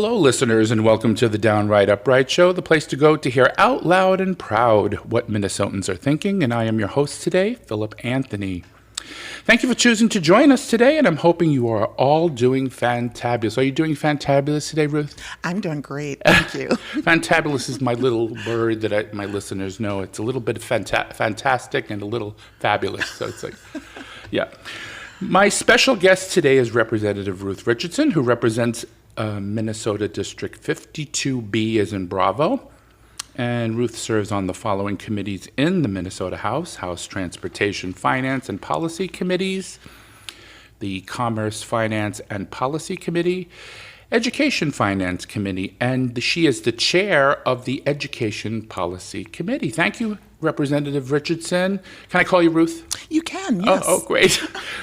Hello, listeners, and welcome to the Downright Upright Show, the place to go to hear out loud and proud what Minnesotans are thinking. And I am your host today, Philip Anthony. Thank you for choosing to join us today, and I'm hoping you are all doing fantabulous. Are you doing fantabulous today, Ruth? I'm doing great, thank you. Fantabulous is my little word that my listeners know. It's a little bit of fantastic and a little fabulous. So it's like, yeah. My special guest today is Representative Ruth Richardson, who represents Minnesota District 52B as in Bravo. And Ruth serves on the following committees in the Minnesota House Transportation, Finance, and Policy Committees, the Commerce, Finance, and Policy Committee, Education Finance Committee, and she is the chair of the Education Policy Committee. Thank you, Representative Richardson. Can I call you Ruth? You can, yes. Oh, great.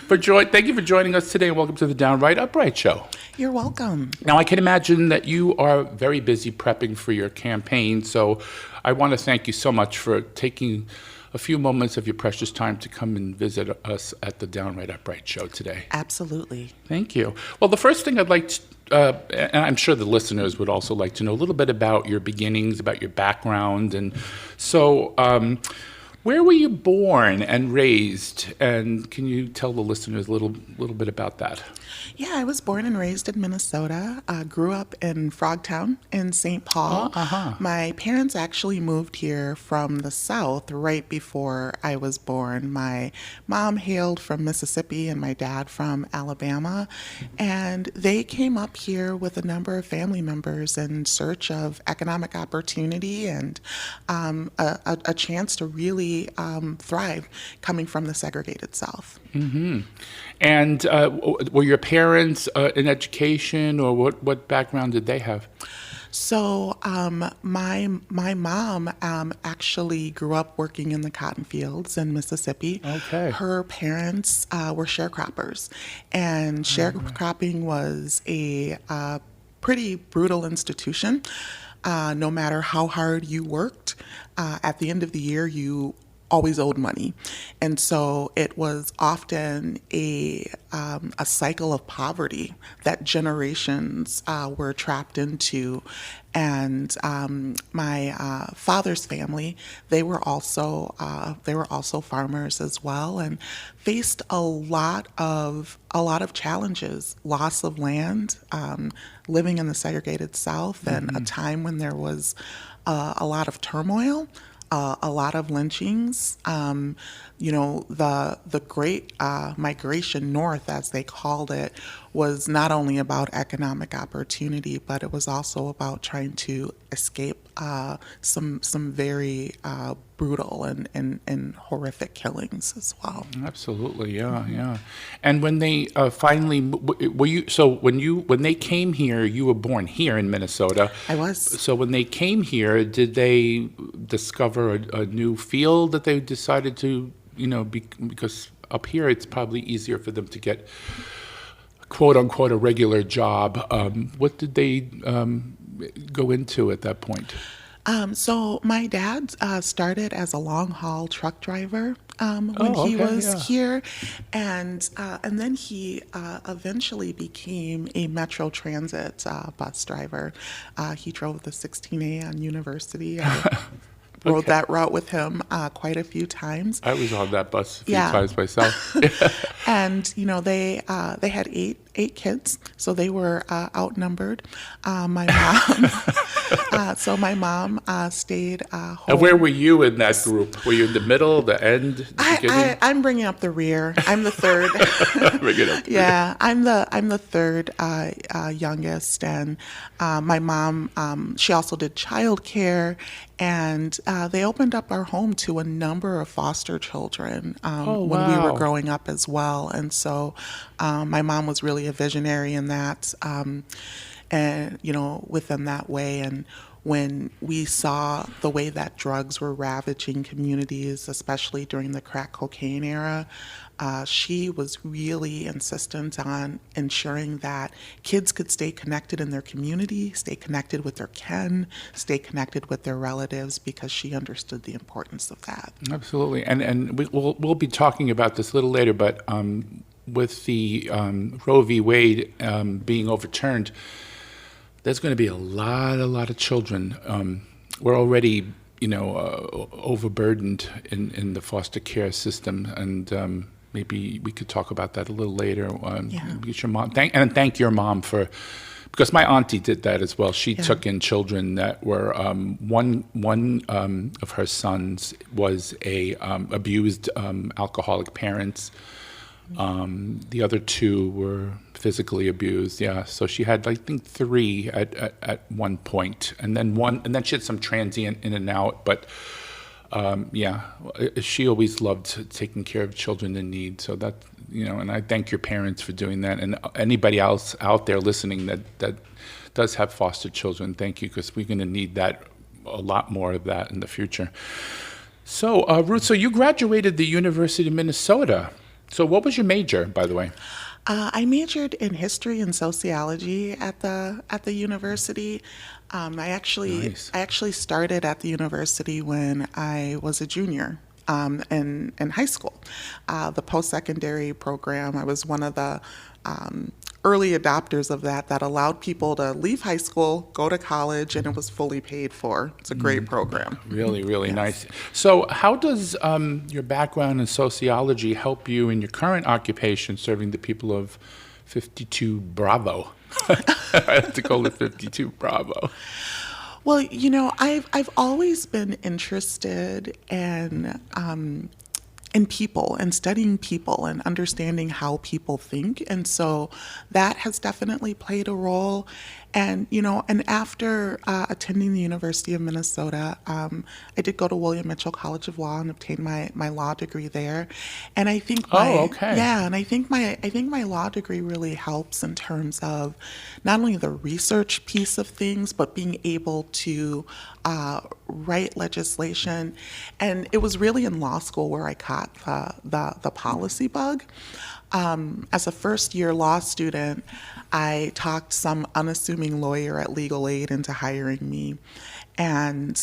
Thank you for joining us today, and welcome to the Downright Upright Show. You're welcome. Now, I can imagine that you are very busy prepping for your campaign, so I want to thank you so much for taking a few moments of your precious time to come and visit us at the Downright Upright Show today. Absolutely. Thank you. Well, the first thing I'd like to, and I'm sure the listeners would also like to know a little bit about your beginnings, about your background. And so, where were you born and raised? And can you tell the listeners a little bit about that? Yeah, I was born and raised in Minnesota. Grew up in Frogtown in St. Paul. My parents actually moved here from the South right before I was born. My mom hailed from Mississippi and my dad from Alabama. And they came up here with a number of family members in search of economic opportunity and a chance to really thrive coming from the segregated South. Mm-hmm. And were your parents in education, or what background did they have? So my mom actually grew up working in the cotton fields in Mississippi. Okay. Her parents were sharecroppers, and sharecropping was a pretty brutal institution. No matter how hard you worked, at the end of the year you always owed money. And so it was often a cycle of poverty that generations were trapped into. And my father's family, they were also farmers as well, and faced a lot of challenges: loss of land, living in the segregated South, and a time when there was a lot of turmoil. A lot of lynchings. The great migration north, as they called it, was not only about economic opportunity, but it was also about trying to escape some very brutal and horrific killings as well. Absolutely, yeah. And when they finally when they came here, you were born here in Minnesota. I was. So when they came here, did they discover a new field that they decided to, because up here it's probably easier for them to get quote unquote a regular job. What did they go into at that point? So my dad started as a long haul truck driver when he was here, and then he eventually became a Metro Transit bus driver. He drove the 16A on University. Rode that route with him quite a few times. I was on that bus a few times myself. And they had eight kids, so they were outnumbered. My mom stayed home. And where were you in that group? Were you in the middle, the end, the beginning? I'm bringing up the rear. I'm the third. Bring it up. Yeah, I'm the third youngest, and my mom she also did childcare, and they opened up our home to a number of foster children when we were growing up as well. And so my mom was really a visionary in that, and with them that way. And when we saw the way that drugs were ravaging communities, especially during the crack cocaine era, she was really insistent on ensuring that kids could stay connected in their community, stay connected with their kin, stay connected with their relatives, because she understood the importance of that. Absolutely. And we'll be talking about this a little later, but with the Roe v. Wade being overturned, there's going to be a lot of children. We're already, overburdened in the foster care system, and maybe we could talk about that a little later. Get your mom, thank your mom for, because my auntie did that as well. She took in children that were one of her sons was a abused alcoholic parents. The other two were physically abused. Yeah, so she had, I think, 3 at one point, and then she had some transient in and out. But she always loved taking care of children in need. So that, and I thank your parents for doing that, and anybody else out there listening that does have foster children. Thank you, because we're going to need that, a lot more of that in the future. So Ruth, so you graduated the University of Minnesota. So what was your major, by the way? I majored in history and sociology at the university. I actually started at the university when I was a junior in high school. The post-secondary program, I was one of the early adopters of that allowed people to leave high school, go to college, and it was fully paid for. It's a great program. Really nice. So how does your background in sociology help you in your current occupation, serving the people of 52 Bravo? I have to call it 52 Bravo. Well, I've always been interested in people and studying people and understanding how people think. And so that has definitely played a role. And, and after attending the University of Minnesota, I did go to William Mitchell College of Law and obtain my law degree there. And I think and I think my law degree really helps in terms of not only the research piece of things, but being able to write legislation. And it was really in law school where I caught the policy bug. As a first-year law student, I talked some unassuming lawyer at Legal Aid into hiring me. And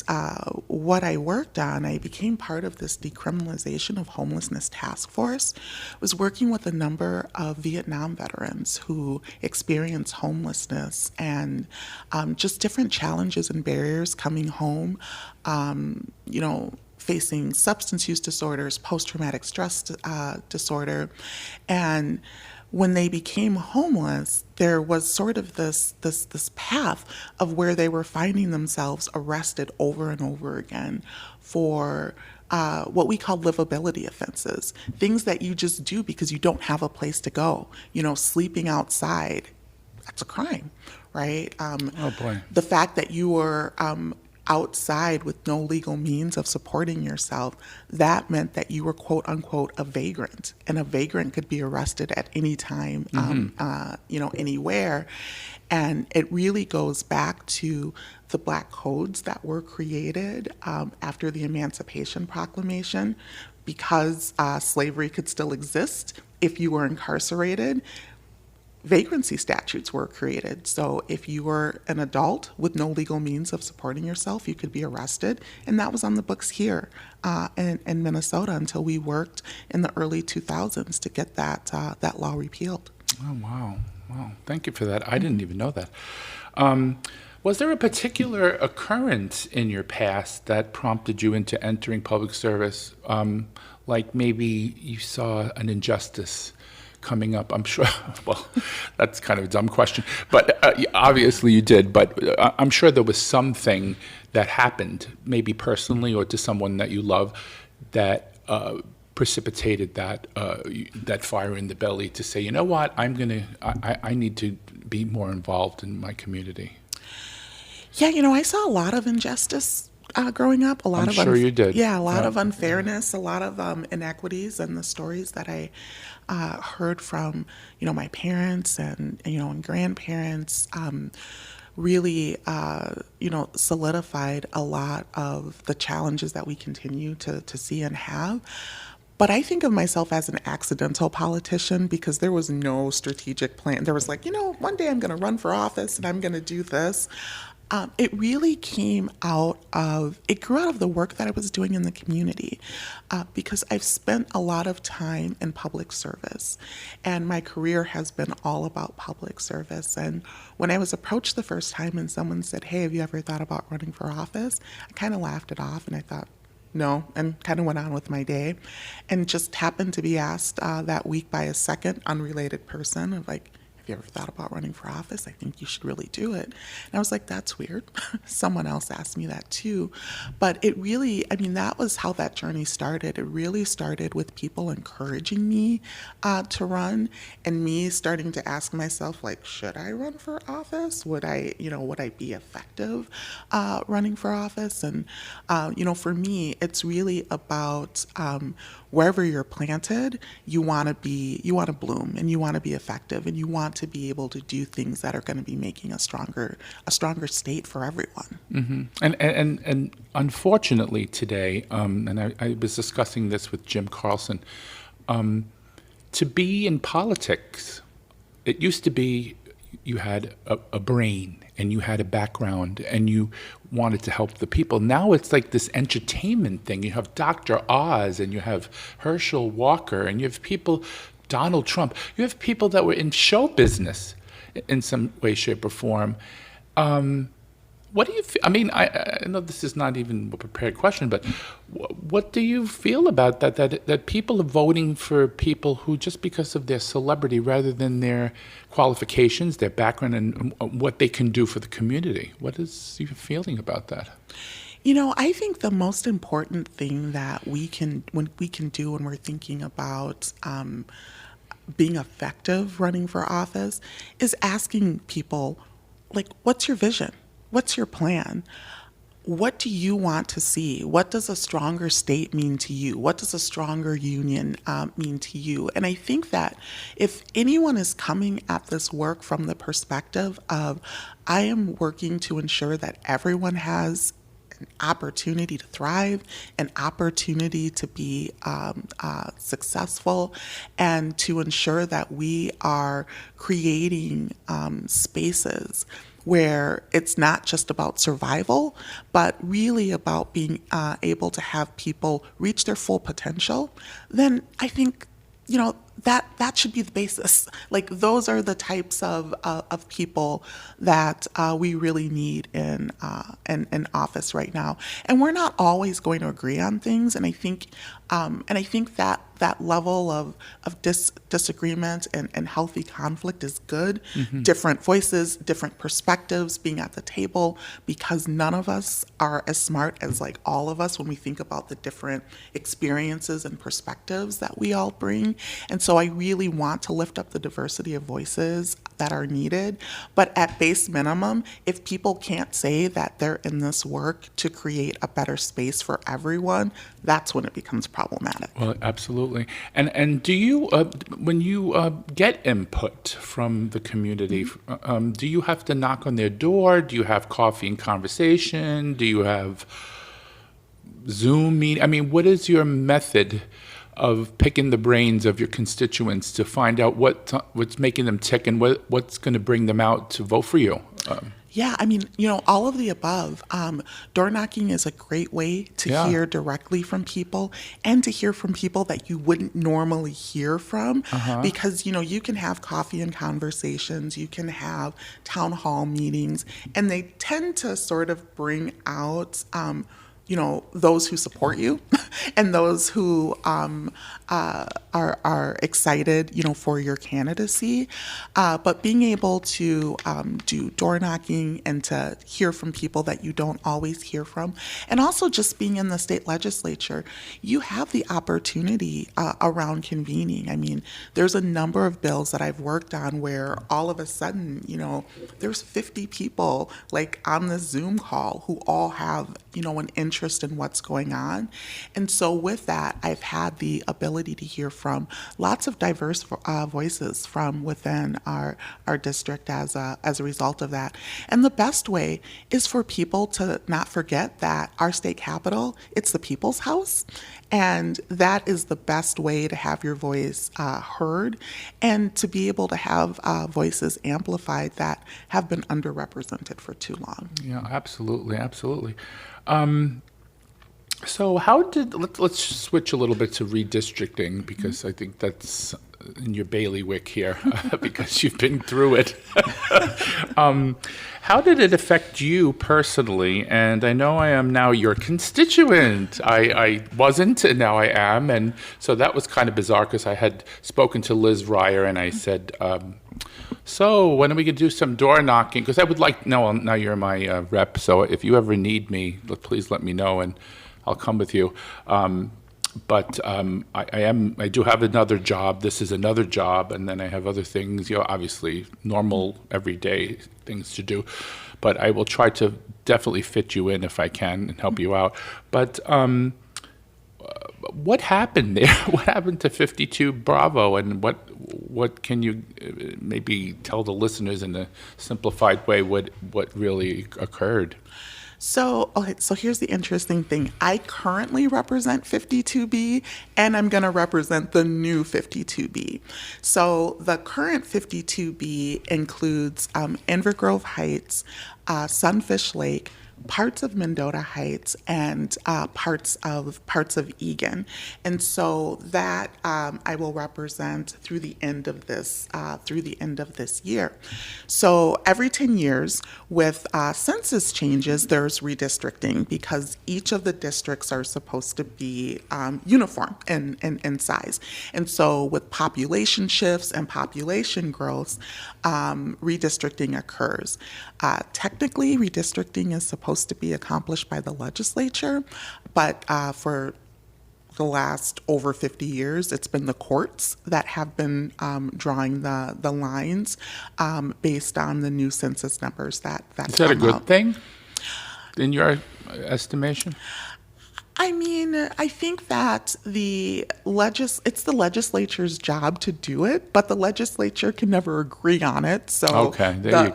what I worked on, I became part of this decriminalization of homelessness task force, was working with a number of Vietnam veterans who experienced homelessness and just different challenges and barriers coming home, facing substance use disorders, post-traumatic stress disorder. And when they became homeless, there was sort of this path of where they were finding themselves arrested over and over again for what we call livability offenses, things that you just do because you don't have a place to go. Sleeping outside, that's a crime, right? Oh boy. The fact that you were outside with no legal means of supporting yourself, that meant that you were quote unquote a vagrant, and a vagrant could be arrested at any time, anywhere. And it really goes back to the Black codes that were created after the Emancipation Proclamation, because slavery could still exist if you were incarcerated. Vagrancy statutes were created. So if you were an adult with no legal means of supporting yourself, you could be arrested. And that was on the books here in Minnesota until we worked in the early 2000s to get that law repealed. Oh, wow. Thank you for that. I didn't even know that. Was there a particular occurrence in your past that prompted you into entering public service? Like maybe you saw an injustice coming up? I'm sure, well, that's kind of a dumb question, but obviously you did, but I'm sure there was something that happened, maybe personally or to someone that you love, that precipitated that fire in the belly to say, you know what, I need to be more involved in my community. Yeah, I saw a lot of injustice growing up, I'm sure you did. Yeah, a lot of unfairness, a lot of inequities, and the stories that I heard from, my parents and grandparents really, solidified a lot of the challenges that we continue to see and have. But I think of myself as an accidental politician because there was no strategic plan. There was one day I'm going to run for office and I'm going to do this. It really it grew out of the work that I was doing in the community because I've spent a lot of time in public service and my career has been all about public service. And when I was approached the first time and someone said, "Hey, have you ever thought about running for office?" I kind of laughed it off and I thought, no, and kind of went on with my day and just happened to be asked that week by a second unrelated person of like, "Have you ever thought about running for office? I think you should really do it." And I was like, that's weird. Someone else asked me that too. But it really, I mean, that was how that journey started. It really started with people encouraging me to run and me starting to ask myself, like, should I run for office? Would I be effective running for office? And, for me, it's really about wherever you're planted, you want to bloom and you want to be effective and you want to be able to do things that are going to be making a stronger state for everyone. Mm-hmm. And unfortunately today, and I was discussing this with Jim Carlson, to be in politics, it used to be you had a brain and you had a background and you wanted to help the people. Now it's like this entertainment thing. You have Dr. Oz and you have Herschel Walker and you have people, Donald Trump. You have people that were in show business in some way, shape, or form. What do you feel? I mean, I know this is not even a prepared question, but what do you feel about that people are voting for people who, just because of their celebrity rather than their qualifications, their background, and what they can do for the community? What is your feeling about that? I think the most important thing that we can do when we're thinking about being effective running for office is asking people, like, what's your vision? What's your plan? What do you want to see? What does a stronger state mean to you? What does a stronger union mean to you? And I think that if anyone is coming at this work from the perspective of, I am working to ensure that everyone has an opportunity to thrive, an opportunity to be successful, and to ensure that we are creating spaces where it's not just about survival, but really about being able to have people reach their full potential, then I think, that should be the basis. Like, those are the types of people that we really need in office right now. And we're not always going to agree on things. And I think that level of disagreement and healthy conflict is good. Mm-hmm. Different voices, different perspectives, being at the table, because none of us are as smart as like all of us when we think about the different experiences and perspectives that we all bring. And so I really want to lift up the diversity of voices that are needed. But at base minimum, if people can't say that they're in this work to create a better space for everyone, that's when it becomes problematic. Well, absolutely. And do you, when you get input from the community, do you have to knock on their door? Do you have coffee and conversation? Do you have Zoom meeting? I mean, what is your method of picking the brains of your constituents to find out what's making them tick and what's going to bring them out to vote for you? Yeah, I mean, all of the above. Door knocking is a great way to hear directly from people and to hear from people that you wouldn't normally hear from, because, you can have coffee and conversations, you can have town hall meetings, and they tend to sort of bring out those who support you and those who are excited, for your candidacy. But being able to do door knocking and to hear from people that you don't always hear from, and also just being in the state legislature, you have the opportunity around convening. I mean, there's a number of bills that I've worked on where all of a sudden, there's 50 people like on the Zoom call who all have, an interest in what's going on. And so with that, I've had the ability to hear from lots of diverse voices from within our district as a result of that. And the best way is for people to not forget that our state capitol, it's the people's house. And that is the best way to have your voice heard and to be able to have voices amplified that have been underrepresented for too long. Yeah, absolutely, absolutely. So how did, let's switch a little bit to redistricting, because I think that's in your bailiwick here, because you've been through it. How did it affect you personally? And I know I am now your constituent. I wasn't, and now I am. And so that was kind of bizarre, because I had spoken to Liz Ryer, and I said, so when are we going to do some door knocking? Because I would like, no, now you're my rep, so if you ever need me, please let me know, and I'll come with you. But I do have another job. This is another job, and then I have other things, obviously normal everyday things to do. But I will try to definitely fit you in if I can and help you out. But what happened there? What happened to 52 Bravo, and what can you maybe tell the listeners in a simplified way what really occurred? So here's the interesting thing. I currently represent 52B, and I'm going to represent the new 52B. So the current 52B includes Inver Grove Heights, Sunfish Lake, parts of Mendota Heights, and parts of Egan, and so that I will represent through the end of this year. So every 10 years, with census changes, there's redistricting, because each of the districts are supposed to be uniform in size, and so with population shifts and population growth, redistricting occurs. Technically, redistricting is supposed to be accomplished by the legislature, but for the last over 50 years, it's been the courts that have been drawing the lines based on the new census numbers that Is that a good out. thing, in your estimation? I mean, I think that it's the legislature's job to do it, but the legislature can never agree on it. So Okay,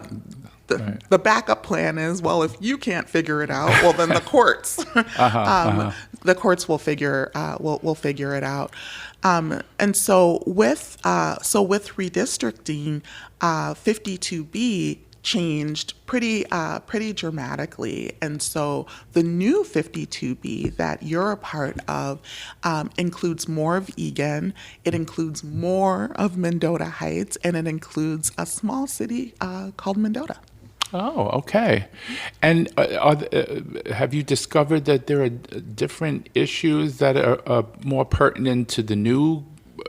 the backup plan is, well, if you can't figure it out, well, then the courts, the courts will figure it out. And so with redistricting, 52B changed pretty dramatically, and so the new 52B that you're a part of includes more of Egan, it includes more of Mendota Heights, and it includes a small city called Mendota. Oh, okay. And have you discovered that there are different issues that are more pertinent to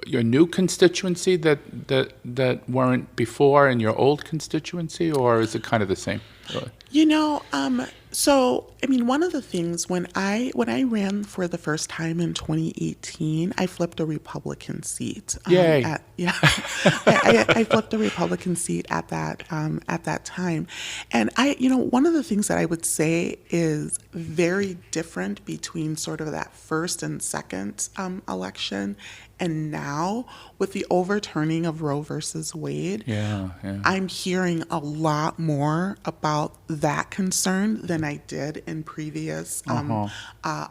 your new constituency that weren't before in your old constituency, or is it kind of the same? So I mean, one of the things when I ran for the first time in 2018, I flipped a Republican seat. Yay! I flipped a Republican seat at that time, and one of the things that I would say is very different between sort of that first and second election and now, with the overturning of Roe versus Wade, I'm hearing a lot more about that concern than I did in previous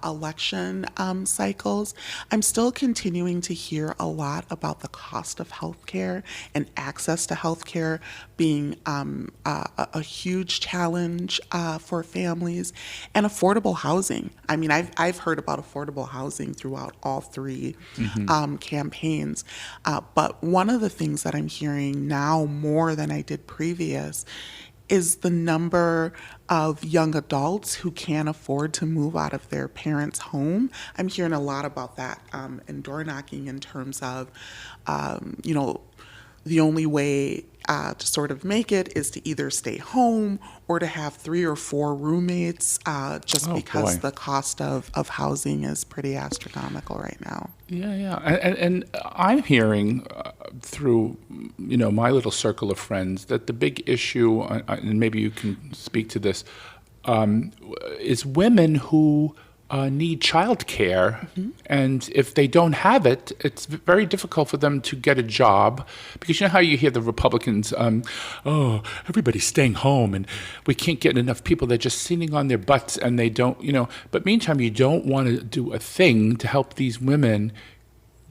election cycles. I'm still continuing to hear a lot about the cost of healthcare and access to healthcare being a huge challenge for families, and affordable housing. I mean, I've heard about affordable housing throughout all three campaigns, but one of the things that I'm hearing now more than I did previous is the number of young adults who can't afford to move out of their parents' home. I'm hearing a lot about that in door knocking, in terms of, the only way to sort of make it is to either stay home or to have 3 or 4 roommates, because the cost of housing is pretty astronomical right now. Yeah. And I'm hearing through, my little circle of friends that the big issue, and maybe you can speak to this, is women who need childcare, and if they don't have it, it's very difficult for them to get a job, because you know how you hear the Republicans, oh, everybody's staying home, and we can't get enough people. They're just sitting on their butts, and they don't, But meantime, you don't want to do a thing to help these women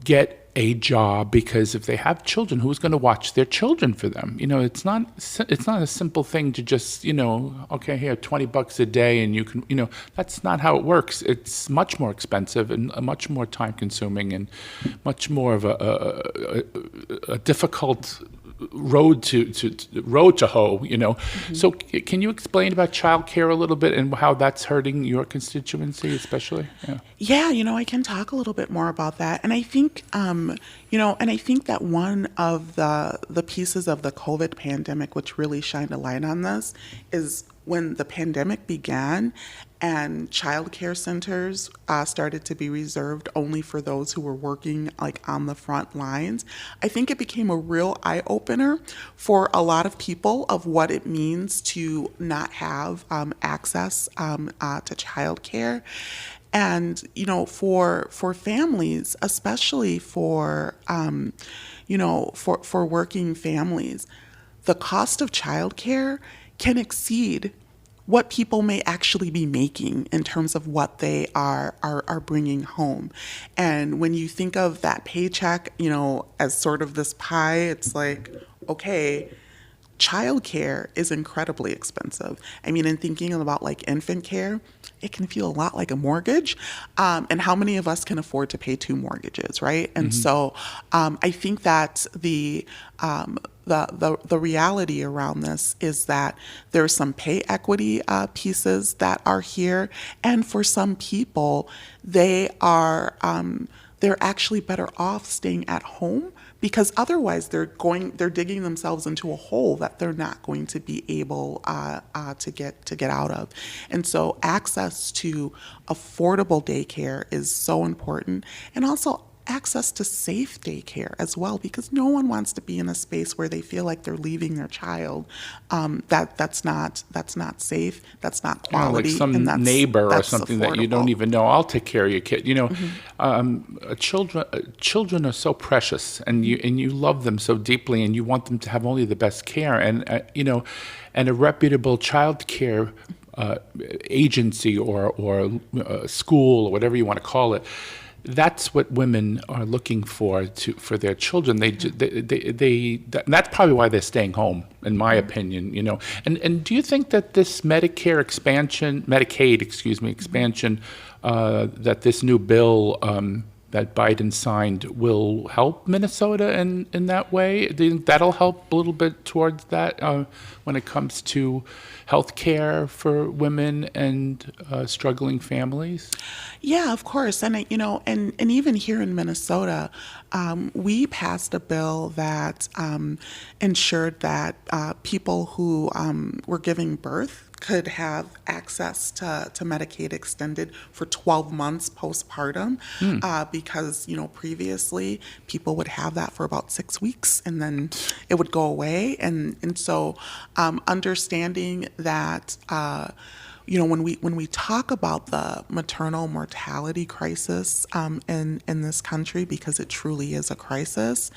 get a job, because if they have children, who's going to watch their children for them? It's not a simple thing to just, okay, here, $20 a day, and you can, that's not how it works. It's much more expensive and much more time consuming and much more of a difficult road to hoe, So can you explain about childcare a little bit and how that's hurting your constituency, especially? Yeah, I can talk a little bit more about that. And I think, that one of the pieces of the COVID pandemic which really shined a light on this is when the pandemic began and child care centers started to be reserved only for those who were working on the front lines. I think it became a real eye-opener for a lot of people of what it means to not have access to child care. And, for families, especially for working families, the cost of childcare can exceed what people may actually be making in terms of what they are bringing home. And when you think of that paycheck, as sort of this pie, it's like, okay, childcare is incredibly expensive. I mean, in thinking about infant care, it can feel a lot like a mortgage. And how many of us can afford to pay 2 mortgages, right? And so I think that the reality around this is that there's some pay equity pieces that are here, and for some people, they're actually better off staying at home, because otherwise they're digging themselves into a hole that they're not going to be able to get out of. And so access to affordable daycare is so important, and also access to safe daycare as well, because no one wants to be in a space where they feel like they're leaving their child. That's not safe. That's not quality. Like some and neighbor or something affordable. that you don't even know. I'll take care of your kid. Children are so precious, and you love them so deeply, and you want them to have only the best care. And and a reputable child care agency or school or whatever you want to call it. That's what women are looking for their children. That's probably why they're staying home, in my opinion. And do you think that this Medicaid expansion, that this new bill that Biden signed will help Minnesota in that way? Do you think that'll help a little bit towards that when it comes to health care for women and struggling families? Yeah, of course. And, and even here in Minnesota, we passed a bill that ensured that people who were giving birth could have access to Medicaid extended for 12 months postpartum, because, previously people would have that for about 6 weeks and then it would go away. And so understanding that, when we talk about the maternal mortality crisis in this country, because it truly is a crisis,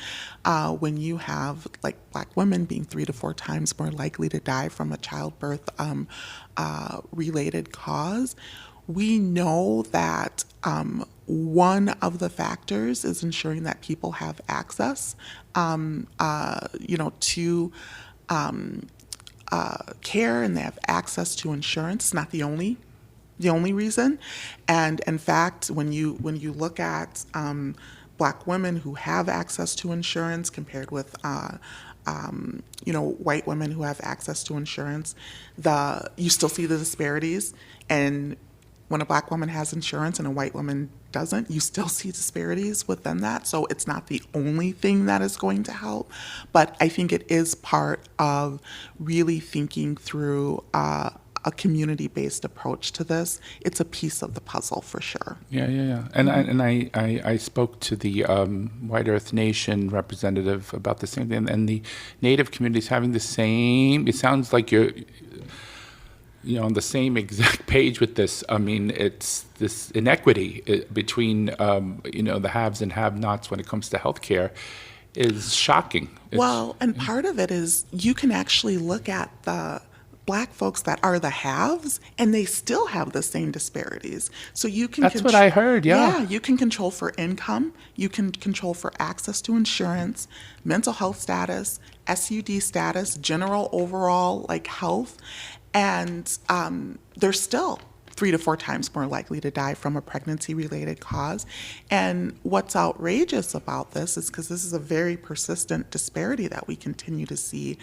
when you have Black women being 3 to 4 times more likely to die from a childbirth related cause, we know that one of the factors is ensuring that people have access, to care, and they have access to insurance. It's not the only reason. And in fact, when you look at Black women who have access to insurance compared with white women who have access to insurance, you still see the disparities. And when a Black woman has insurance and a white woman doesn't, you still see disparities within that. So it's not the only thing that is going to help, but I think it is part of really thinking through a community-based approach to this. It's a piece of the puzzle for sure. Yeah. And I spoke to the White Earth Nation representative about the same thing, and the Native communities having the same. It sounds like on the same exact page with this. I mean, it's this inequity between, the haves and have-nots when it comes to healthcare is shocking. Well, and part of it is you can actually look at the Black folks that are the haves, and they still have the same disparities. So you can That's what I heard, yeah. Yeah, you can control for income, you can control for access to insurance, mental health status, SUD status, general overall like health, and they're still 3 to 4 times more likely to die from a pregnancy-related cause. And what's outrageous about this is because this is a very persistent disparity that we continue to see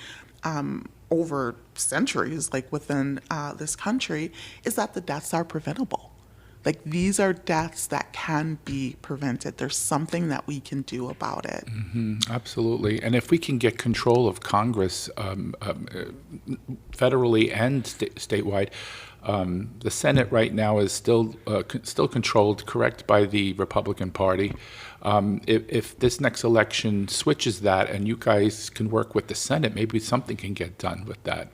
over centuries, like within this country, is that the deaths are preventable. Like, these are deaths that can be prevented. There's something that we can do about it. Absolutely. And if we can get control of Congress federally and statewide, the Senate right now is still controlled, correct, by the Republican Party. If this next election switches that and you guys can work with the Senate, maybe something can get done with that.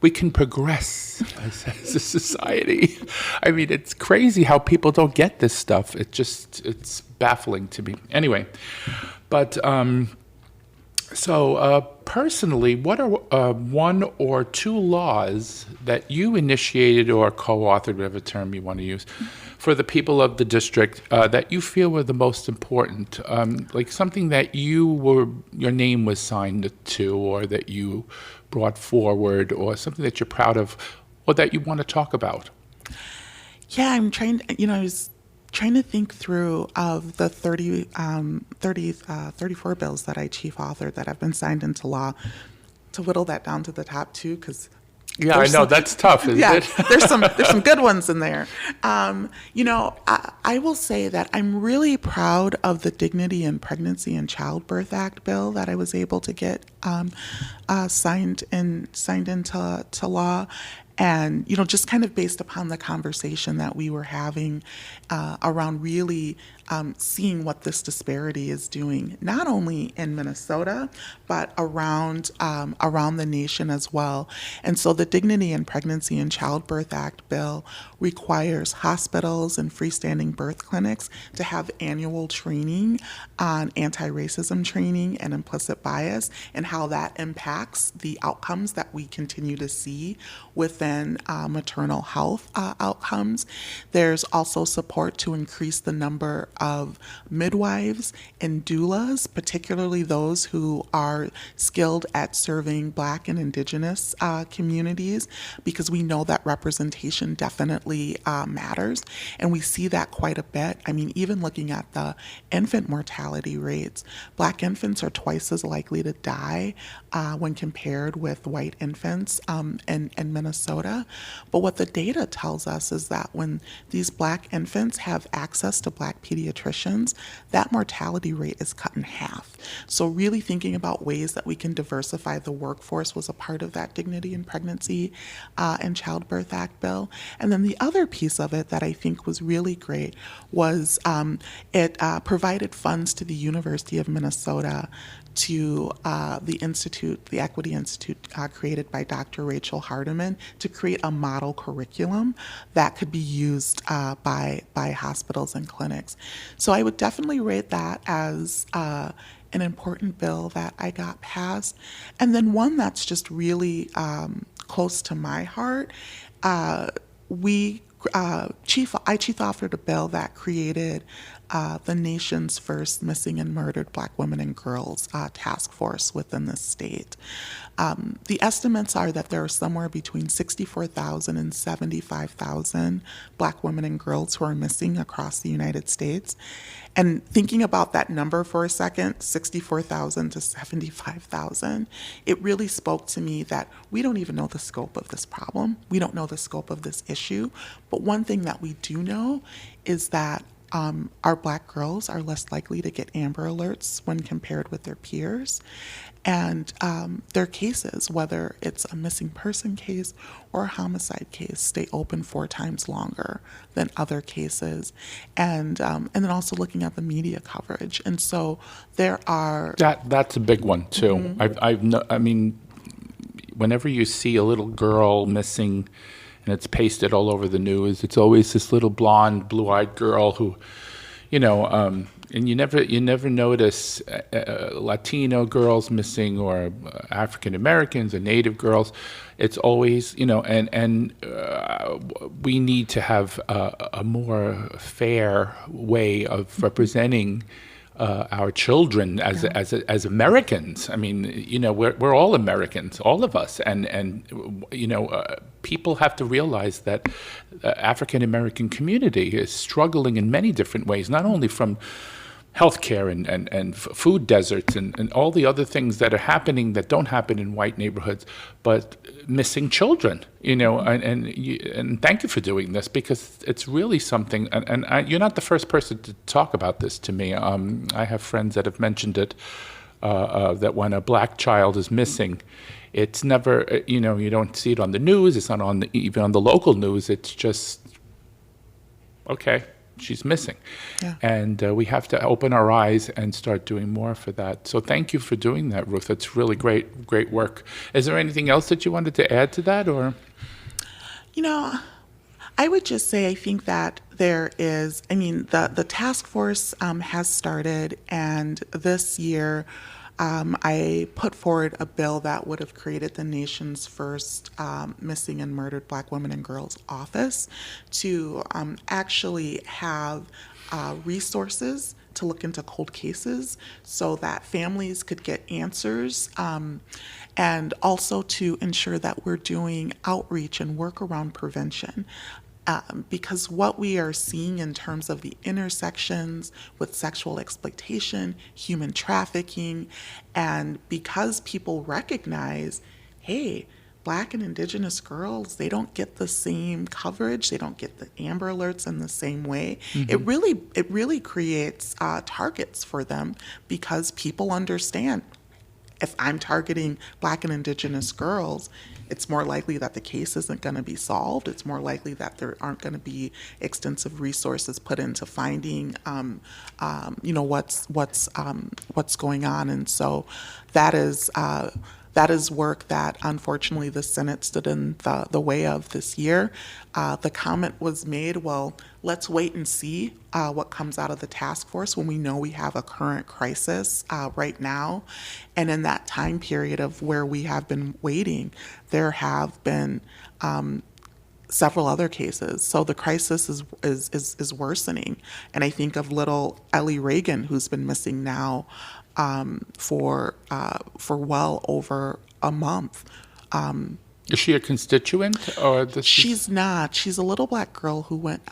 We can progress as a society. I mean, it's crazy how people don't get this stuff. It's baffling to me. Anyway, but personally, what are 1 or 2 laws that you initiated or co-authored, whatever term you want to use, for the people of the district that you feel were the most important? Like something that your name was signed to, or that you brought forward, or something that you're proud of, or that you want to talk about? Yeah, I was trying to think through of the 34 bills that I chief authored that have been signed into law, to whittle that down to the top 2, because yeah, I know that's tough, isn't it? there's some good ones in there. I will say that I'm really proud of the Dignity in Pregnancy and Childbirth Act bill that I was able to get signed into law. And, just kind of based upon the conversation that we were having around really seeing what this disparity is doing, not only in Minnesota, but around the nation as well. And so the Dignity in Pregnancy and Childbirth Act bill requires hospitals and freestanding birth clinics to have annual training on anti-racism training and implicit bias, and how that impacts the outcomes that we continue to see within maternal health outcomes. There's also support to increase the number of midwives and doulas, particularly those who are skilled at serving Black and Indigenous communities, because we know that representation definitely matters. And we see that quite a bit. I mean, even looking at the infant mortality rates, Black infants are twice as likely to die when compared with white infants in Minnesota. But what the data tells us is that when these Black infants have access to Black pediatricians, that mortality rate is cut in half. So really thinking about ways that we can diversify the workforce was a part of that Dignity in Pregnancy and Childbirth Act bill. And then the other piece of it that I think was really great was it provided funds to the University of Minnesota to the Equity Institute created by Dr. Rachel Hardiman, to create a model curriculum that could be used by hospitals and clinics. So I would definitely rate that as an important bill that I got passed. And then one that's just really close to my heart, I chief authored a bill that created the nation's first missing and murdered Black women and girls task force within the state. The estimates are that there are somewhere between 64,000 and 75,000 Black women and girls who are missing across the United States. And thinking about that number for a second, 64,000 to 75,000, it really spoke to me that we don't even know the scope of this problem. We don't know the scope of this issue. But one thing that we do know is that our Black girls are less likely to get Amber Alerts when compared with their peers. And their cases, whether it's a missing person case or a homicide case, stay open 4 times longer than other cases. And then also looking at the media coverage. And so there are... That's a big one, too. Mm-hmm. I mean, whenever you see a little girl missing, and it's pasted all over the news, it's always this little blonde, blue-eyed girl who, and you never notice Latino girls missing or African Americans or Native girls. It's always, and we need to have a more fair way of representing our children as Americans. I mean, we're all Americans, all of us, and people have to realize that the African American community is struggling in many different ways, not only from healthcare and food deserts and all the other things that are happening that don't happen in white neighborhoods, but missing children, and thank you for doing this, because it's really something, you're not the first person to talk about this to me. I have friends that have mentioned it, that when a black child is missing, it's never, you don't see it on the news, it's not even on the local news, it's just, okay, she's missing. Yeah. And we have to open our eyes and start doing more for that. So thank you for doing that, Ruth. It's really great work. Is there anything else that you wanted to add to that, or? I would just say I think that there is, the task force has started, and this year I put forward a bill that would have created the nation's first missing and murdered Black women and girls office to actually have resources to look into cold cases so that families could get answers, and also to ensure that we're doing outreach and work around prevention. Because what we are seeing in terms of the intersections with sexual exploitation, human trafficking, and because people recognize, hey, Black and Indigenous girls, they don't get the same coverage, they don't get the Amber Alerts in the same way. Mm-hmm. It really creates targets for them, because people understand, if I'm targeting Black and Indigenous girls, it's more likely that the case isn't going to be solved. It's more likely that there aren't going to be extensive resources put into finding, what's going on. And so that is work that unfortunately the Senate stood in the way of this year. The comment was made, well, let's wait and see what comes out of the task force when we know we have a current crisis right now. And in that time period of where we have been waiting, there have been several other cases. So the crisis is worsening. And I think of little Ellie Reagan, who's been missing now for well over a month. Is she a constituent, or she's not? She's a little Black girl who went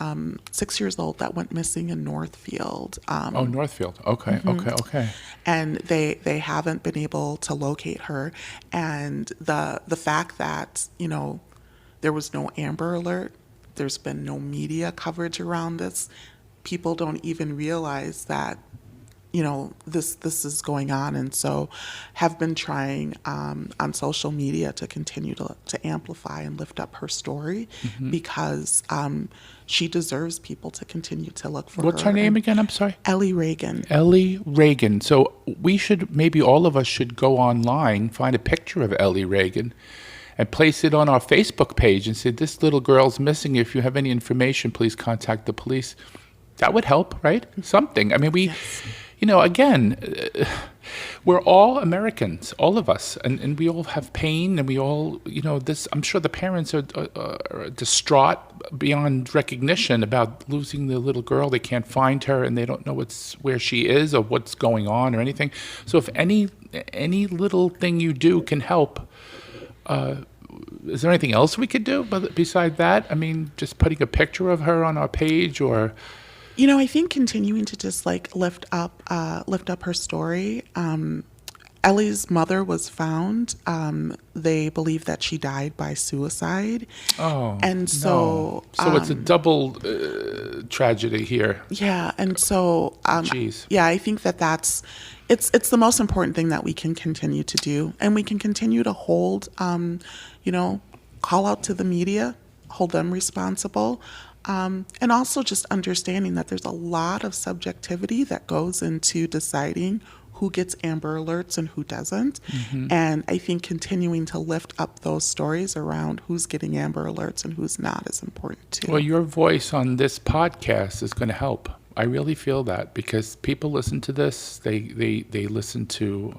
6 years old that went missing in Northfield. Northfield. Okay, mm-hmm. okay. And they haven't been able to locate her. And the fact that there was no Amber Alert, there's been no media coverage around this. People don't even realize that this is going on, and so have been trying on social media to continue to amplify and lift up her story, mm-hmm. because she deserves people to continue to look for her. What's her name again? I'm sorry. Ellie Reagan. Ellie Reagan. So maybe all of us should go online, find a picture of Ellie Reagan, and place it on our Facebook page and say, this little girl's missing. If you have any information, please contact the police. That would help, right? Something. I mean, yes. Again, we're all Americans, all of us, and we all have pain, and we all, I'm sure the parents are distraught beyond recognition about losing the little girl. They can't find her, and they don't know where she is or what's going on or anything. So if any little thing you do can help, is there anything else we could do beside that? I mean, just putting a picture of her on our page, or... I think continuing to just lift up her story. Ellie's mother was found. They believe that she died by suicide. Oh, and so no. So it's a double tragedy here. Yeah, and so Jeez. Yeah, I think that's it's the most important thing that we can continue to do, and we can continue to hold, call out to the media, hold them responsible. And also just understanding that there's a lot of subjectivity that goes into deciding who gets Amber Alerts and who doesn't. And I think continuing to lift up those stories around who's getting Amber Alerts and who's not is important too. Well, your voice on this podcast is going to help. I really feel that, because people listen to this, they listen to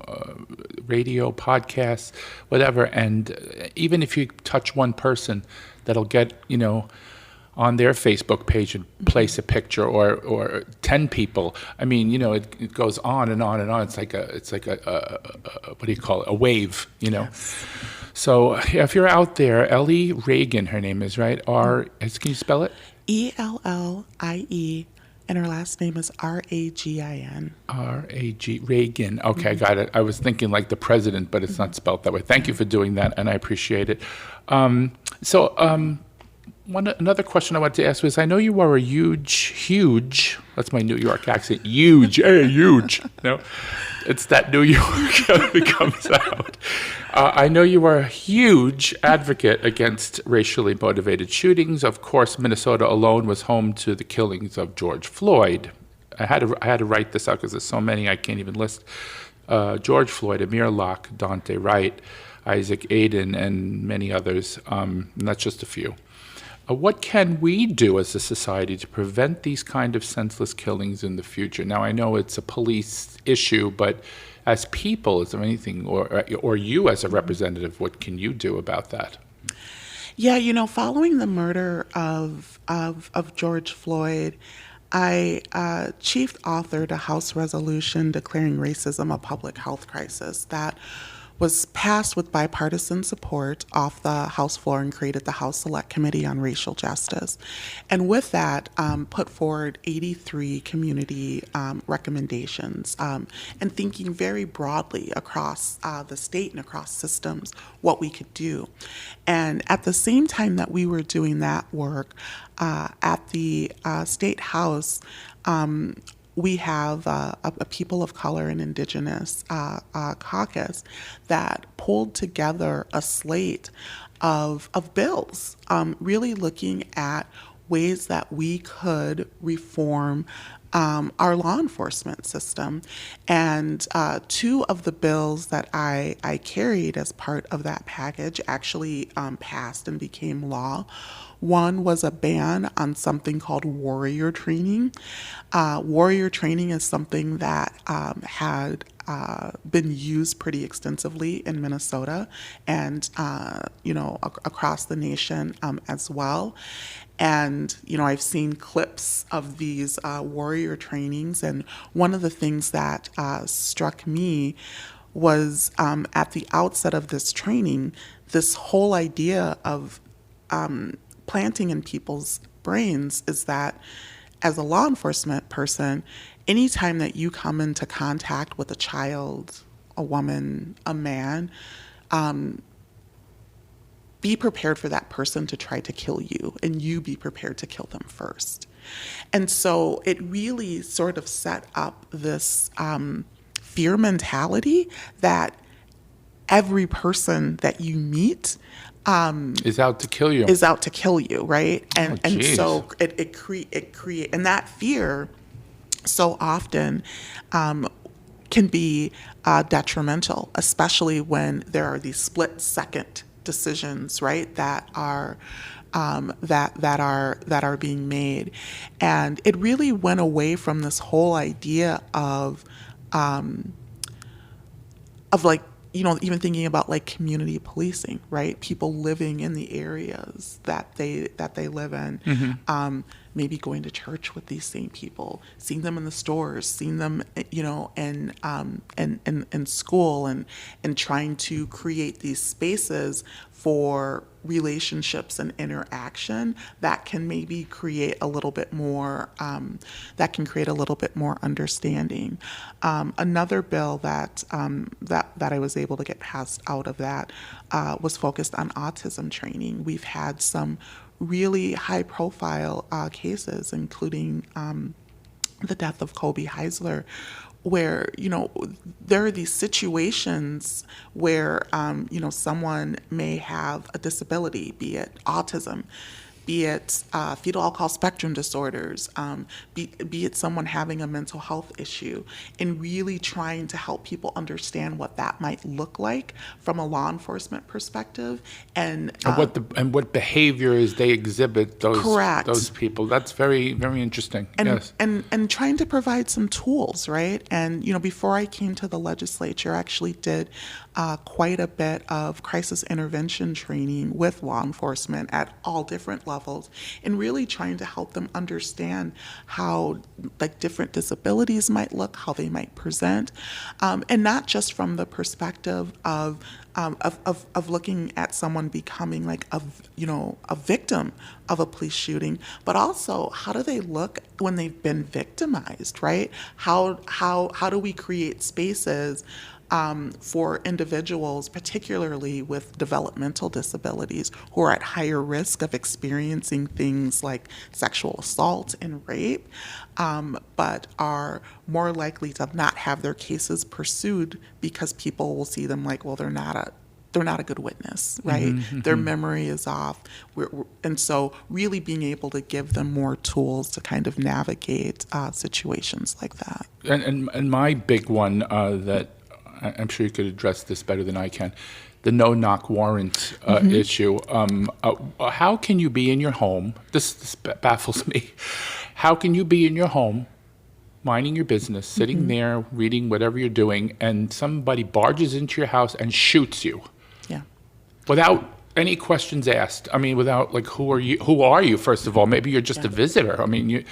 radio, podcasts, whatever, and even if you touch one person, that'll get, on their Facebook page and place a picture, or 10 people. I mean, it goes on and on and on. It's like a what do you call it? A wave, Yes. So if you're out there, Ellie Reagan, her name is, right? Can you spell it? Ellie, and her last name is Ragin. Reagan. Okay, I got it. I was thinking like the president, but it's not spelled that way. Thank you for doing that, and I appreciate it. Another question I wanted to ask was, I know you are a huge, that's my New York accent, huge. No, it's that New York that comes out. I know you are a huge advocate against racially motivated shootings. Of course, Minnesota alone was home to the killings of George Floyd. I had to write this out because there's so many I can't even list. George Floyd, Amir Locke, Dante Wright, Isaac Aiden, and many others. And that's just a few. What can we do as a society to prevent these kind of senseless killings in the future? Now, I know it's a police issue, but as people, is there anything, or you as a representative, what can you do about that? Yeah, following the murder of George Floyd, I chief authored a House resolution declaring racism a public health crisis that was passed with bipartisan support off the House floor and created the House Select Committee on Racial Justice. And with that, put forward 83 community recommendations, and thinking very broadly across the state and across systems what we could do. And at the same time that we were doing that work, at the State House, we have a people of color and indigenous caucus that pulled together a slate of bills, really looking at ways that we could reform our law enforcement system. And two of the bills that I carried as part of that package actually passed and became law. One was a ban on something called warrior training. Warrior training is something that had been used pretty extensively in Minnesota and, across the nation as well. And, I've seen clips of these warrior trainings. And one of the things that struck me was at the outset of this training, this whole idea of planting in people's brains is that as a law enforcement person, anytime that you come into contact with a child, a woman, a man, be prepared for that person to try to kill you, and you be prepared to kill them first. And so it really sort of set up this fear mentality that every person that you meet is out to kill you. Is out to kill you, right? And geez. it create and that fear so often can be detrimental, especially when there are these split-second decisions, right? That are that are being made, and it really went away from this whole idea of like, even thinking about like community policing, right? People living in the areas that they live in, maybe going to church with these same people, seeing them in the stores, seeing them, in school, and trying to create these spaces for relationships and interaction that can maybe create a little bit more understanding. Another bill that I was able to get passed out of that was focused on autism training. We've had some really high profile cases, including the death of Kobe Heisler, where, there are these situations where, someone may have a disability, be it autism, be it fetal alcohol spectrum disorders, be it someone having a mental health issue, and really trying to help people understand what that might look like from a law enforcement perspective, and what behaviors they exhibit, correct. those people. That's very, very interesting. Yes. And trying to provide some tools, right? And before I came to the legislature, I actually did quite a bit of crisis intervention training with law enforcement at all different levels, and really trying to help them understand how different disabilities might look, how they might present, and not just from the perspective of looking at someone becoming a victim of a police shooting, but also how do they look when they've been victimized, right? How do we create spaces for individuals, particularly with developmental disabilities, who are at higher risk of experiencing things like sexual assault and rape, but are more likely to not have their cases pursued because people will see them like, well, they're not a good witness, right? Their memory is off. And so really being able to give them more tools to kind of navigate situations like that. And my big one that I'm sure you could address this better than I can, the no-knock warrant issue. How can you be in your home? This baffles me. How can you be in your home, minding your business, sitting there, reading whatever you're doing, and somebody barges into your house and shoots you? Yeah. Without any questions asked. I mean, without who are you? Who are you? First of all, maybe you're just a visitor. I mean,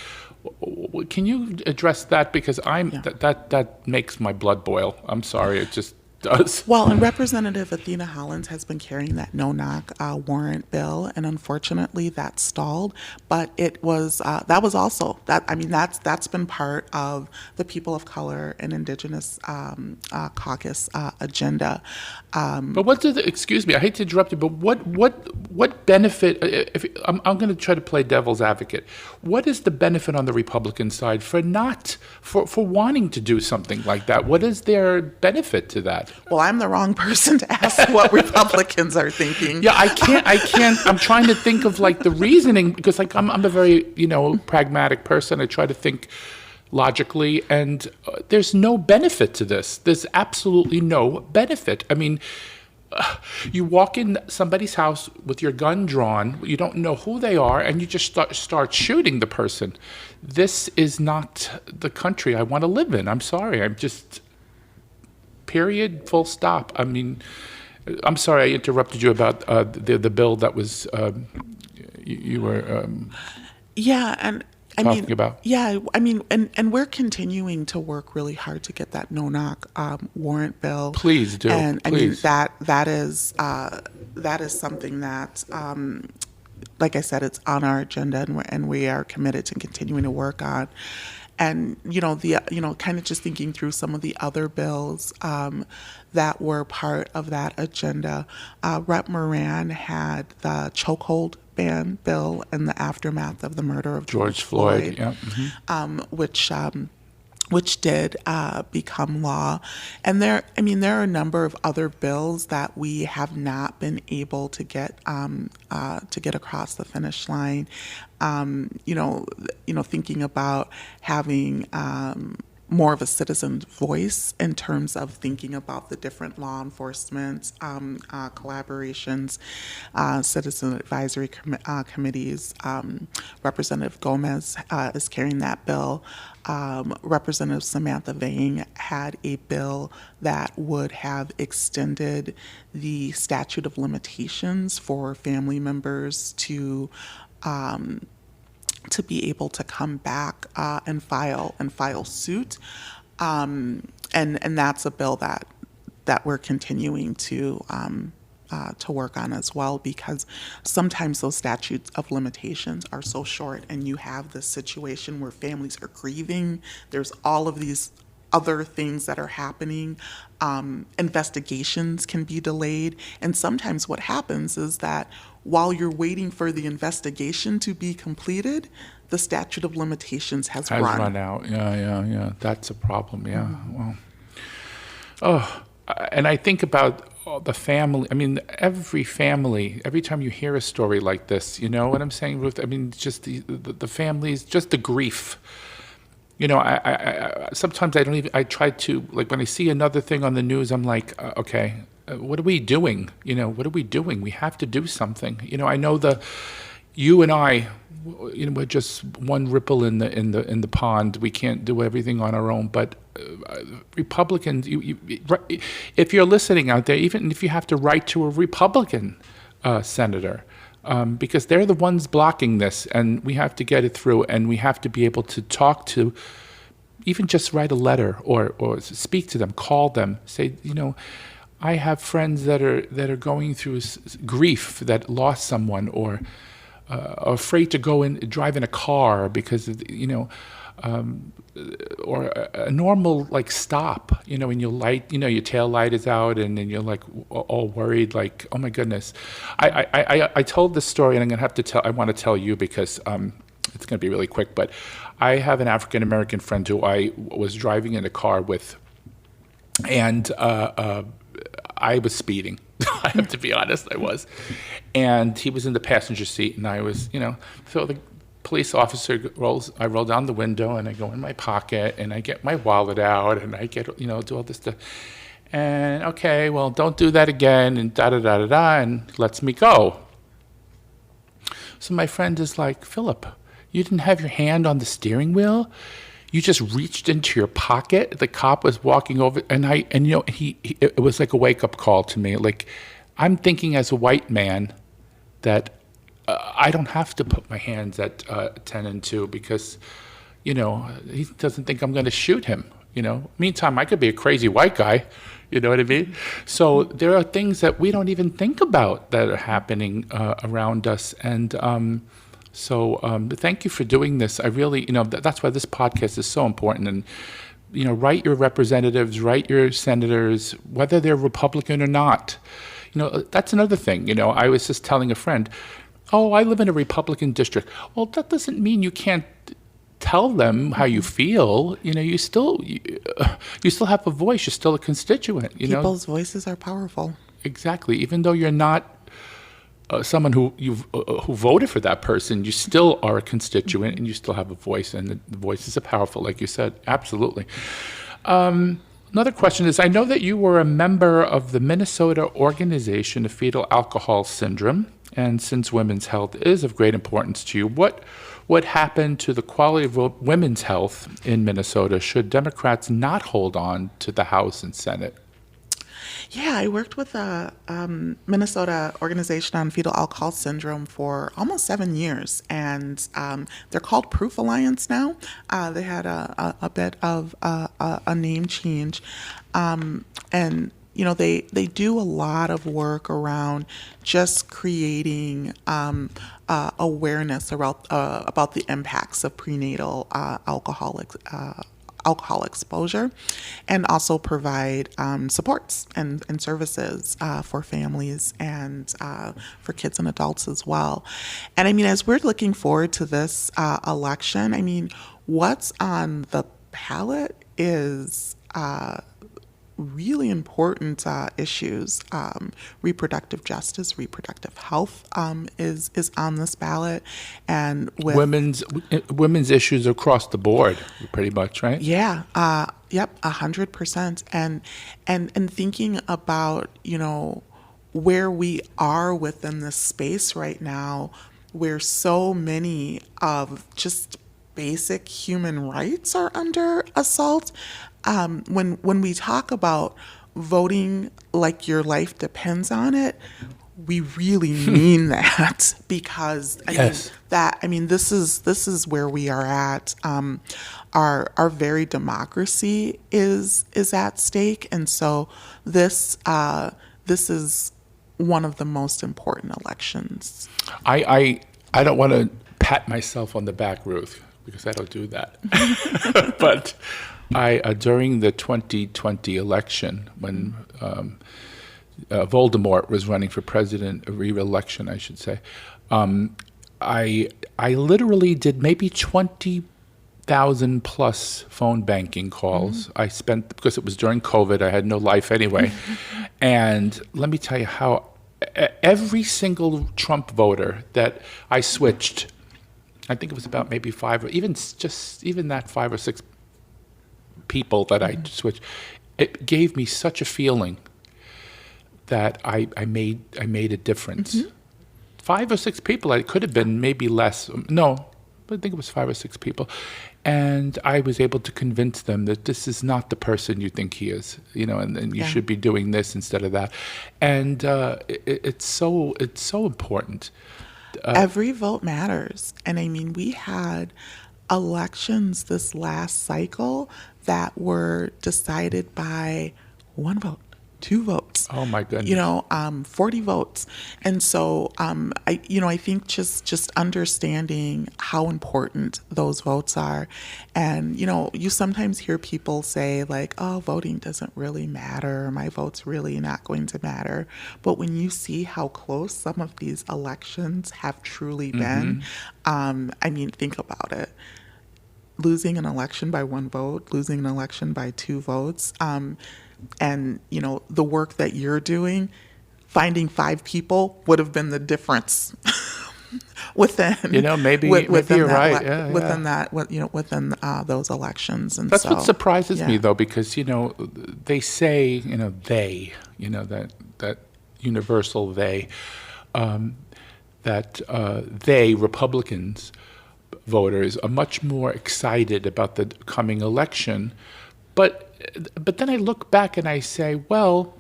can you address that? Because that makes my blood boil. I'm sorry, it just does. Well, and Representative Athena Hollins has been carrying that no-knock warrant bill, and unfortunately that stalled. But it was that's been part of the People of Color and Indigenous Caucus agenda. But excuse me, I hate to interrupt you, but what benefit? I'm going to try to play devil's advocate. What is the benefit on the Republican side for wanting to do something like that? What is their benefit to that? Well, I'm the wrong person to ask what Republicans are thinking. Yeah, I can't. I'm trying to think of the reasoning, because I'm a very pragmatic person. I try to think logically, and there's no benefit to this. There's absolutely no benefit. I mean, you walk in somebody's house with your gun drawn, you don't know who they are, and you just start shooting the person. This is not the country I want to live in. I'm sorry. I'm just... Period, full stop. I mean, I'm sorry I interrupted you about the bill that was you were talking about. Yeah, I mean, and we're continuing to work really hard to get that no-knock warrant bill. Please do. And please. I mean, that is something that, like I said, it's on our agenda, and we are committed to continuing to work on. And kind of just thinking through some of the other bills that were part of that agenda. Rep. Moran had the chokehold ban bill in the aftermath of the murder of George Floyd. Yeah. Mm-hmm. Which did become law. And there are a number of other bills that we have not been able to get across the finish line. Thinking about having more of a citizen voice in terms of thinking about the different law enforcement collaborations, citizen advisory committees. Representative Gomez is carrying that bill. Representative Samantha Vang had a bill that would have extended the statute of limitations for family members to be able to come back and file suit, and that's a bill that we're continuing to work on as well, because sometimes those statutes of limitations are so short, and you have this situation where families are grieving. There's all of these other things that are happening. Investigations can be delayed, and sometimes what happens is that while you're waiting for the investigation to be completed, the statute of limitations has run out. Yeah. That's a problem. Yeah. Well, and I think about the family. I mean, every family. Every time you hear a story like this, you know what I'm saying, Ruth. I mean, just the families, just the grief. You know, I sometimes I don't even. I try to, like, when I see another thing on the news, I'm like, okay, what are we doing? You know, what are we doing? We have to do something. You know, I know you and I, you know, we're just one ripple in the pond. We can't do everything on our own. But Republicans, if you're listening out there, even if you have to write to a Republican senator, because they're the ones blocking this, and we have to get it through, and we have to be able to talk to, even just write a letter or speak to them, call them, say, you know, I have friends that are going through grief, that lost someone, or are afraid to go and drive in a car because of, you know, or a normal, like, stop, you know, and your light, you know, your tail light is out, and then you're like all worried, like, oh my goodness. I told this story, and I'm gonna have to tell. I want to tell you because it's gonna be really quick. But I have an African American friend who I was driving in a car with, and I was speeding. I have to be honest, I was. And he was in the passenger seat, and I was, you know, so the police officer I roll down the window, and I go in my pocket, and I get my wallet out, and I get, you know, do all this stuff. And, okay, well, don't do that again, and da-da-da-da-da, and lets me go. So my friend is like, Philip, you didn't have your hand on the steering wheel? You just reached into your pocket? The cop was walking over, and you know, it was like a wake-up call to me. Like, I'm thinking as a white man that I don't have to put my hands at 10 and 2 because, you know, he doesn't think I'm going to shoot him, you know. Meantime, I could be a crazy white guy, you know what I mean? So there are things that we don't even think about that are happening around us. And so thank you for doing this. I really, you know, that's why this podcast is so important. And, you know, write your representatives, write your senators, whether they're Republican or not. You know, that's another thing. You know, I was just telling a friend, oh, I live in a Republican district. Well, that doesn't mean you can't tell them how you feel. You know, you still have a voice. You're still a constituent. People's voices are powerful. Exactly. Even though you're not someone who voted for that person, you still are a constituent, and you still have a voice, and the voices are powerful, like you said. Absolutely. Another question is, I know that you were a member of the Minnesota Organization of Fetal Alcohol Syndrome, and since women's health is of great importance to you, what happened to the quality of women's health in Minnesota should Democrats not hold on to the House and Senate? Yeah, I worked with the Minnesota Organization on Fetal Alcohol Syndrome for almost 7 years, and they're called Proof Alliance now. They had a bit of a name change, and you know, they do a lot of work around just creating awareness about the impacts of prenatal alcohol exposure, and also provide supports and services for families and for kids and adults as well. And I mean, as we're looking forward to this election, I mean, what's on the ballot is really important issues. Reproductive justice, reproductive health is on this ballot, and with women's issues across the board, pretty much, right? Yeah. Yep. 100%. And thinking about, you know, where we are within this space right now, where so many of just basic human rights are under assault. When we talk about voting like your life depends on it, we really mean that, because this is where we are at. Our very democracy is at stake, and so this is one of the most important elections. I don't want to pat myself on the back, Ruth, because I don't do that. But during the 2020 election, when Voldemort was running for president, a re-election, I should say, I literally did maybe 20,000 plus phone banking calls. I spent, because it was during COVID, I had no life anyway. And let me tell you how every single Trump voter that I switched, I think it was about maybe five, or even that 5 or 6 people that I switched, it gave me such a feeling that I made a difference. 5 or 6 people. I could have been maybe less. No, but I think it was 5 or 6 people, and I was able to convince them that this is not the person you think he is. And you should be doing this instead of that. And it's so important. Every vote matters. And I mean, we had elections this last cycle that were decided by 1 vote, 2 votes. Oh my goodness. 40 votes. And so, I think just understanding how important those votes are. And, you sometimes hear people say like, oh, voting doesn't really matter. My vote's really not going to matter. But when you see how close some of these elections have truly been, think about it. Losing an election by 1 vote, losing an election by 2 votes, and the work that you're doing, finding 5 people would have been the difference within. Maybe you're right. Within those elections, and that's so, what surprises me, though, because they say that universal they, that they Republicans voters are much more excited about the coming election, but then I look back and I say, well,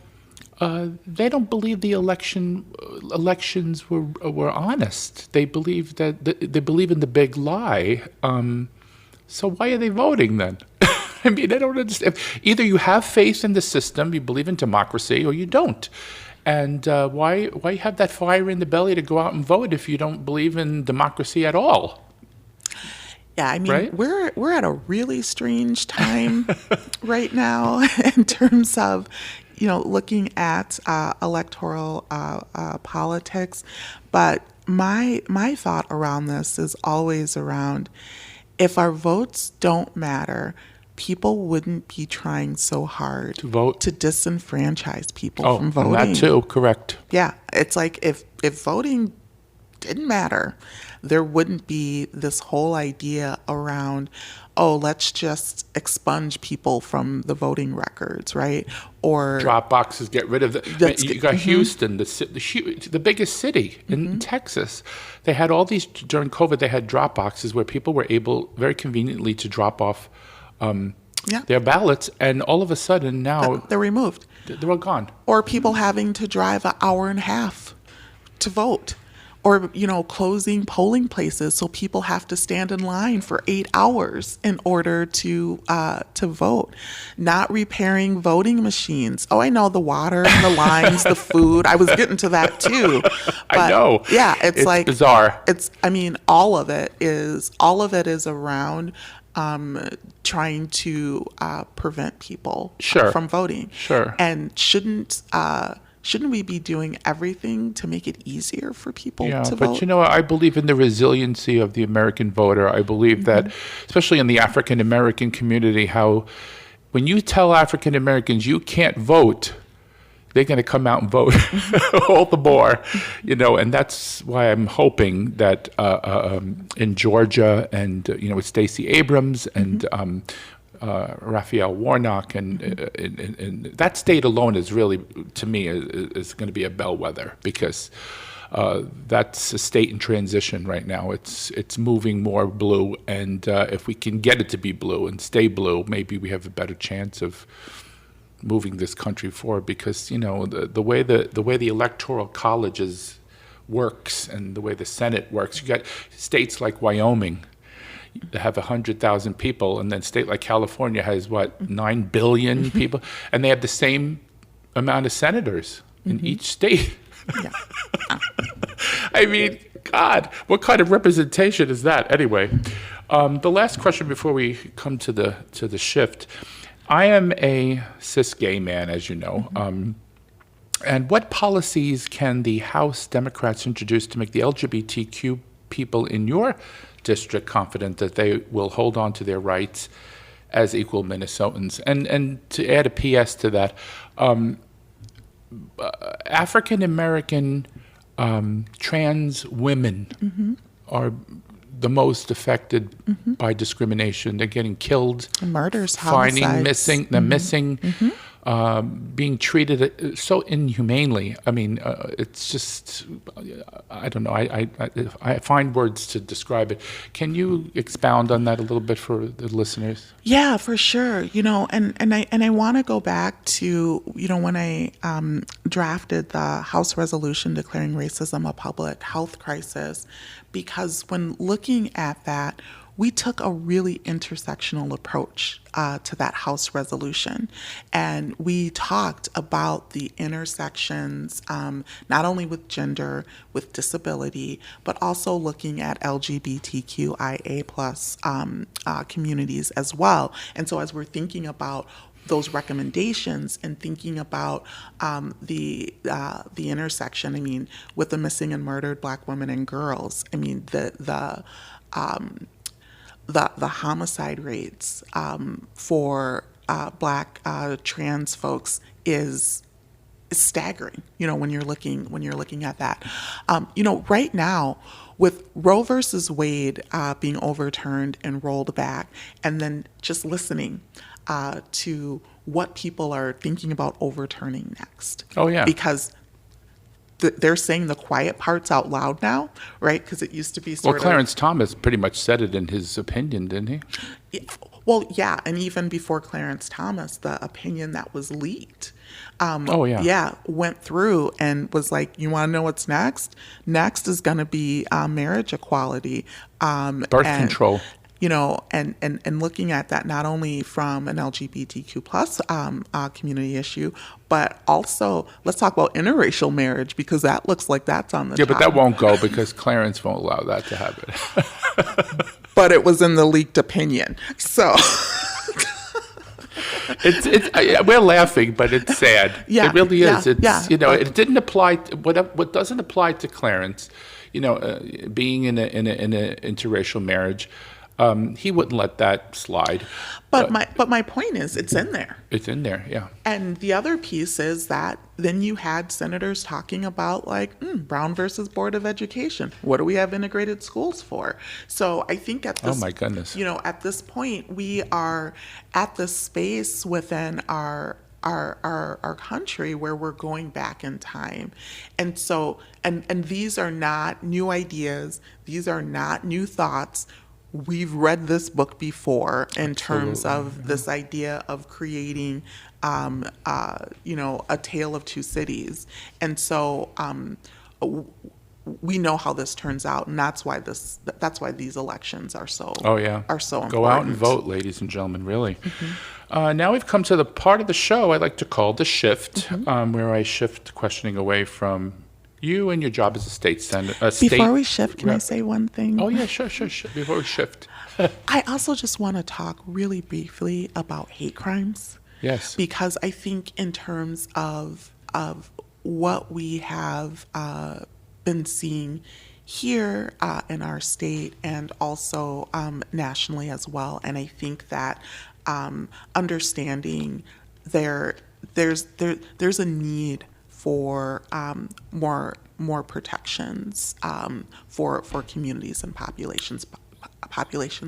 they don't believe the elections were honest. They believe they believe in the big lie. So why are they voting then? I mean, I don't understand. Either you have faith in the system, you believe in democracy, or you don't. And why have that fire in the belly to go out and vote if you don't believe in democracy at all? Yeah, I mean, right? we're at a really strange time right now in terms of, looking at electoral politics. But my thought around this is always around, if our votes don't matter, people wouldn't be trying so hard to vote, to disenfranchise people from voting. And that too, correct. Yeah, it's like if voting didn't matter, there wouldn't be this whole idea around, oh, let's just expunge people from the voting records, right? Or drop boxes, get rid of you got Houston, the biggest city in Texas. They had all these, during COVID, they had drop boxes where people were able very conveniently to drop off their ballots, and all of a sudden now they're removed. They're all gone. Or people having to drive an hour and a half to vote. Or, closing polling places so people have to stand in line for 8 hours in order to vote. Not repairing voting machines. Oh, I know, the water and the lines, the food. I was getting to that too. But, I know. Yeah, it's like bizarre. All of it is around trying to prevent people from voting. Sure. And shouldn't we be doing everything to make it easier for people to vote? But I believe in the resiliency of the American voter. I believe that, especially in the African American community, how when you tell African Americans you can't vote, they're going to come out and vote all the more, and that's why I'm hoping that in Georgia and, with Stacey Abrams and Raphael Warnock, and that state alone is really, to me, is going to be a bellwether, because that's a state in transition right now. It's moving more blue, and if we can get it to be blue and stay blue, maybe we have a better chance of moving this country forward. Because the way the electoral colleges works and the way the Senate works, you got states like Wyoming that have 100,000 people, and then a state like California has 9 billion people, and they have the same amount of senators in each state. Yeah. I mean, God, what kind of representation is that? Anyway, the last question before we come to the shift. I am a cis gay man, as you know. And what policies can the House Democrats introduce to make the LGBTQ people in your district confident that they will hold on to their rights as equal Minnesotans? And to add a PS to that, African American trans women are the most affected by discrimination. They're getting killed, Murders, finding homicides. missing, they're missing, being treated so inhumanely. I mean, it's just, I don't know. I find words to describe it. Can you expound on that a little bit for the listeners? Yeah, for sure. And I want to go back to, when I drafted the House resolution declaring racism a public health crisis, because when looking at that, we took a really intersectional approach to that House resolution. And we talked about the intersections, not only with gender, with disability, but also looking at LGBTQIA plus communities as well. And so as we're thinking about those recommendations and thinking about the intersection, I mean, with the missing and murdered Black women and girls, I mean, the homicide rates for Black trans folks is staggering. When you're looking at that, right now with Roe versus Wade being overturned and rolled back, and then just listening to what people are thinking about overturning next. Oh yeah, because they're saying the quiet parts out loud now, right? Because it used to be sort of... Well, Clarence Thomas pretty much said it in his opinion, didn't he? Well, yeah, and even before Clarence Thomas, the opinion that was leaked, went through and was like, you want to know what's next? Next is going to be marriage equality. Birth control. And looking at that not only from an LGBTQ plus community issue, but also let's talk about interracial marriage, because that looks like that's on the top. Yeah, but that won't go because Clarence won't allow that to happen. But it was in the leaked opinion, so. We're laughing, but it's sad. Yeah, it really is. yeah. It didn't apply. What doesn't apply to Clarence, being in an interracial marriage. He wouldn't let that slide. But my point is, it's in there. It's in there, yeah. And the other piece is that then you had senators talking about Brown versus Board of Education. What do we have integrated schools for? So I think at this, oh my goodness, at this point we are at the space within our country where we're going back in time. And so and these are not new ideas. These are not new thoughts. We've read this book before in terms of this idea of creating, a tale of two cities. And so we know how this turns out, and that's why these elections are so important. Go out and vote, ladies and gentlemen, really. Now we've come to the part of the show I like to call the shift, where I shift questioning away from you and your job as a state senator. Before we shift, can I say one thing? Oh, yeah, sure. Before we shift. I also just want to talk really briefly about hate crimes. Yes. Because I think in terms of what we have been seeing here in our state and also nationally as well, and I think that understanding there's a need for more protections for communities and populations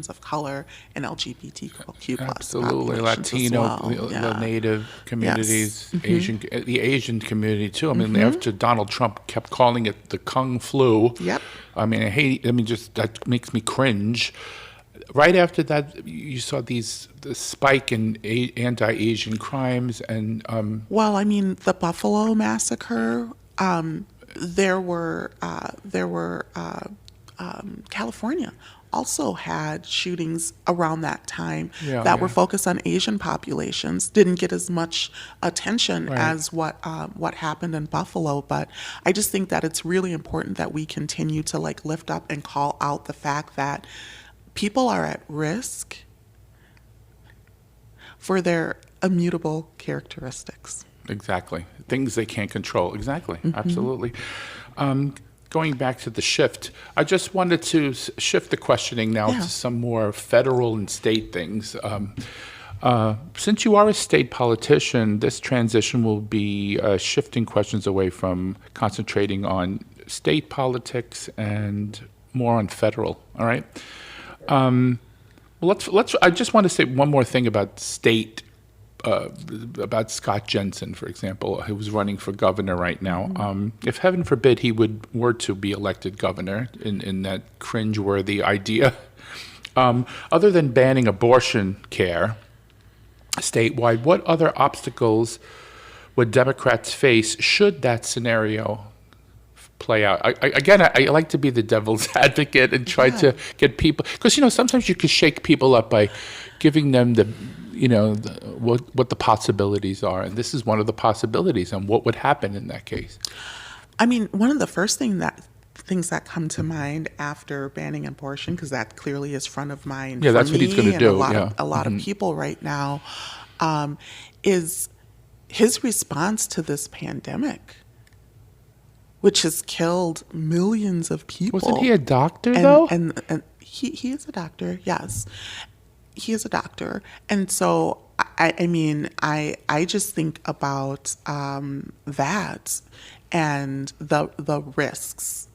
of color and LGBTQ plus absolutely, Latino, the Native communities, yes. The Asian community too. I mean, after Donald Trump kept calling it the Kung flu. Yep. I mean, just that makes me cringe. Right after that, you saw the spike in anti-Asian crimes and. Well, I mean, the Buffalo massacre. There were California also had shootings around that time that were focused on Asian populations. Didn't get as much attention as what happened in Buffalo, but I just think that it's really important that we continue to lift up and call out the fact that people are at risk for their immutable characteristics. Exactly. Things they can't control. Exactly. Absolutely. Going back to the shift, I just wanted to shift the questioning now to some more federal and state things. Since you are a state politician, this transition will be shifting questions away from concentrating on state politics and more on federal. All right. Well, let's. I just want to say one more thing about state, about Scott Jensen, for example, who was running for governor right now. If heaven forbid he were to be elected governor in that cringeworthy idea, other than banning abortion care statewide, what other obstacles would Democrats face should that scenario play out? I like to be the devil's advocate and try to get people, because sometimes you can shake people up by giving them what the possibilities are, and this is one of the possibilities. And what would happen in that case? I mean, one of the first things that come to mind after banning abortion, because that clearly is front of mind. Yeah, for that's what he's me going to and do. A lot of people right now, is his response to this pandemic, which has killed millions of people. Wasn't he a doctor though? And he is a doctor. Yes, he is a doctor. And so I mean, I just think about that and the risks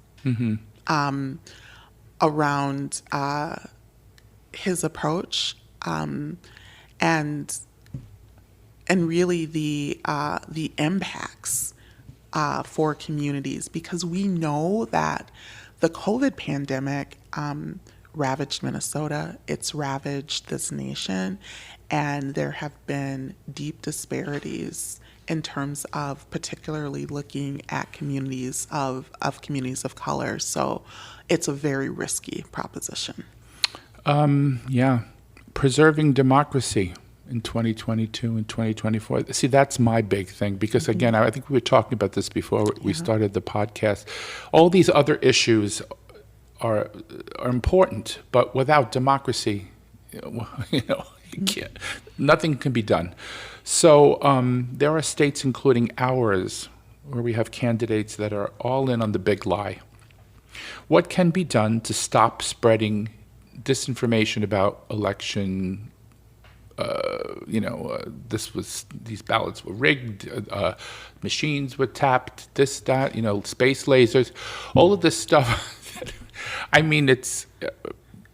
around his approach, and really the impacts for communities, because we know that the COVID pandemic ravaged Minnesota, it's ravaged this nation, and there have been deep disparities in terms of particularly looking at communities of color. So it's a very risky proposition. Yeah, preserving democracy in 2022 and 2024. See, that's my big thing, because again, I think we were talking about this before we started the podcast. All these other issues are important, but without democracy, you can't, nothing can be done. So there are states, including ours, where we have candidates that are all in on the big lie. What can be done to stop spreading disinformation about election? These ballots were rigged, machines were tapped, this, that, space lasers, all of this stuff. I mean, it's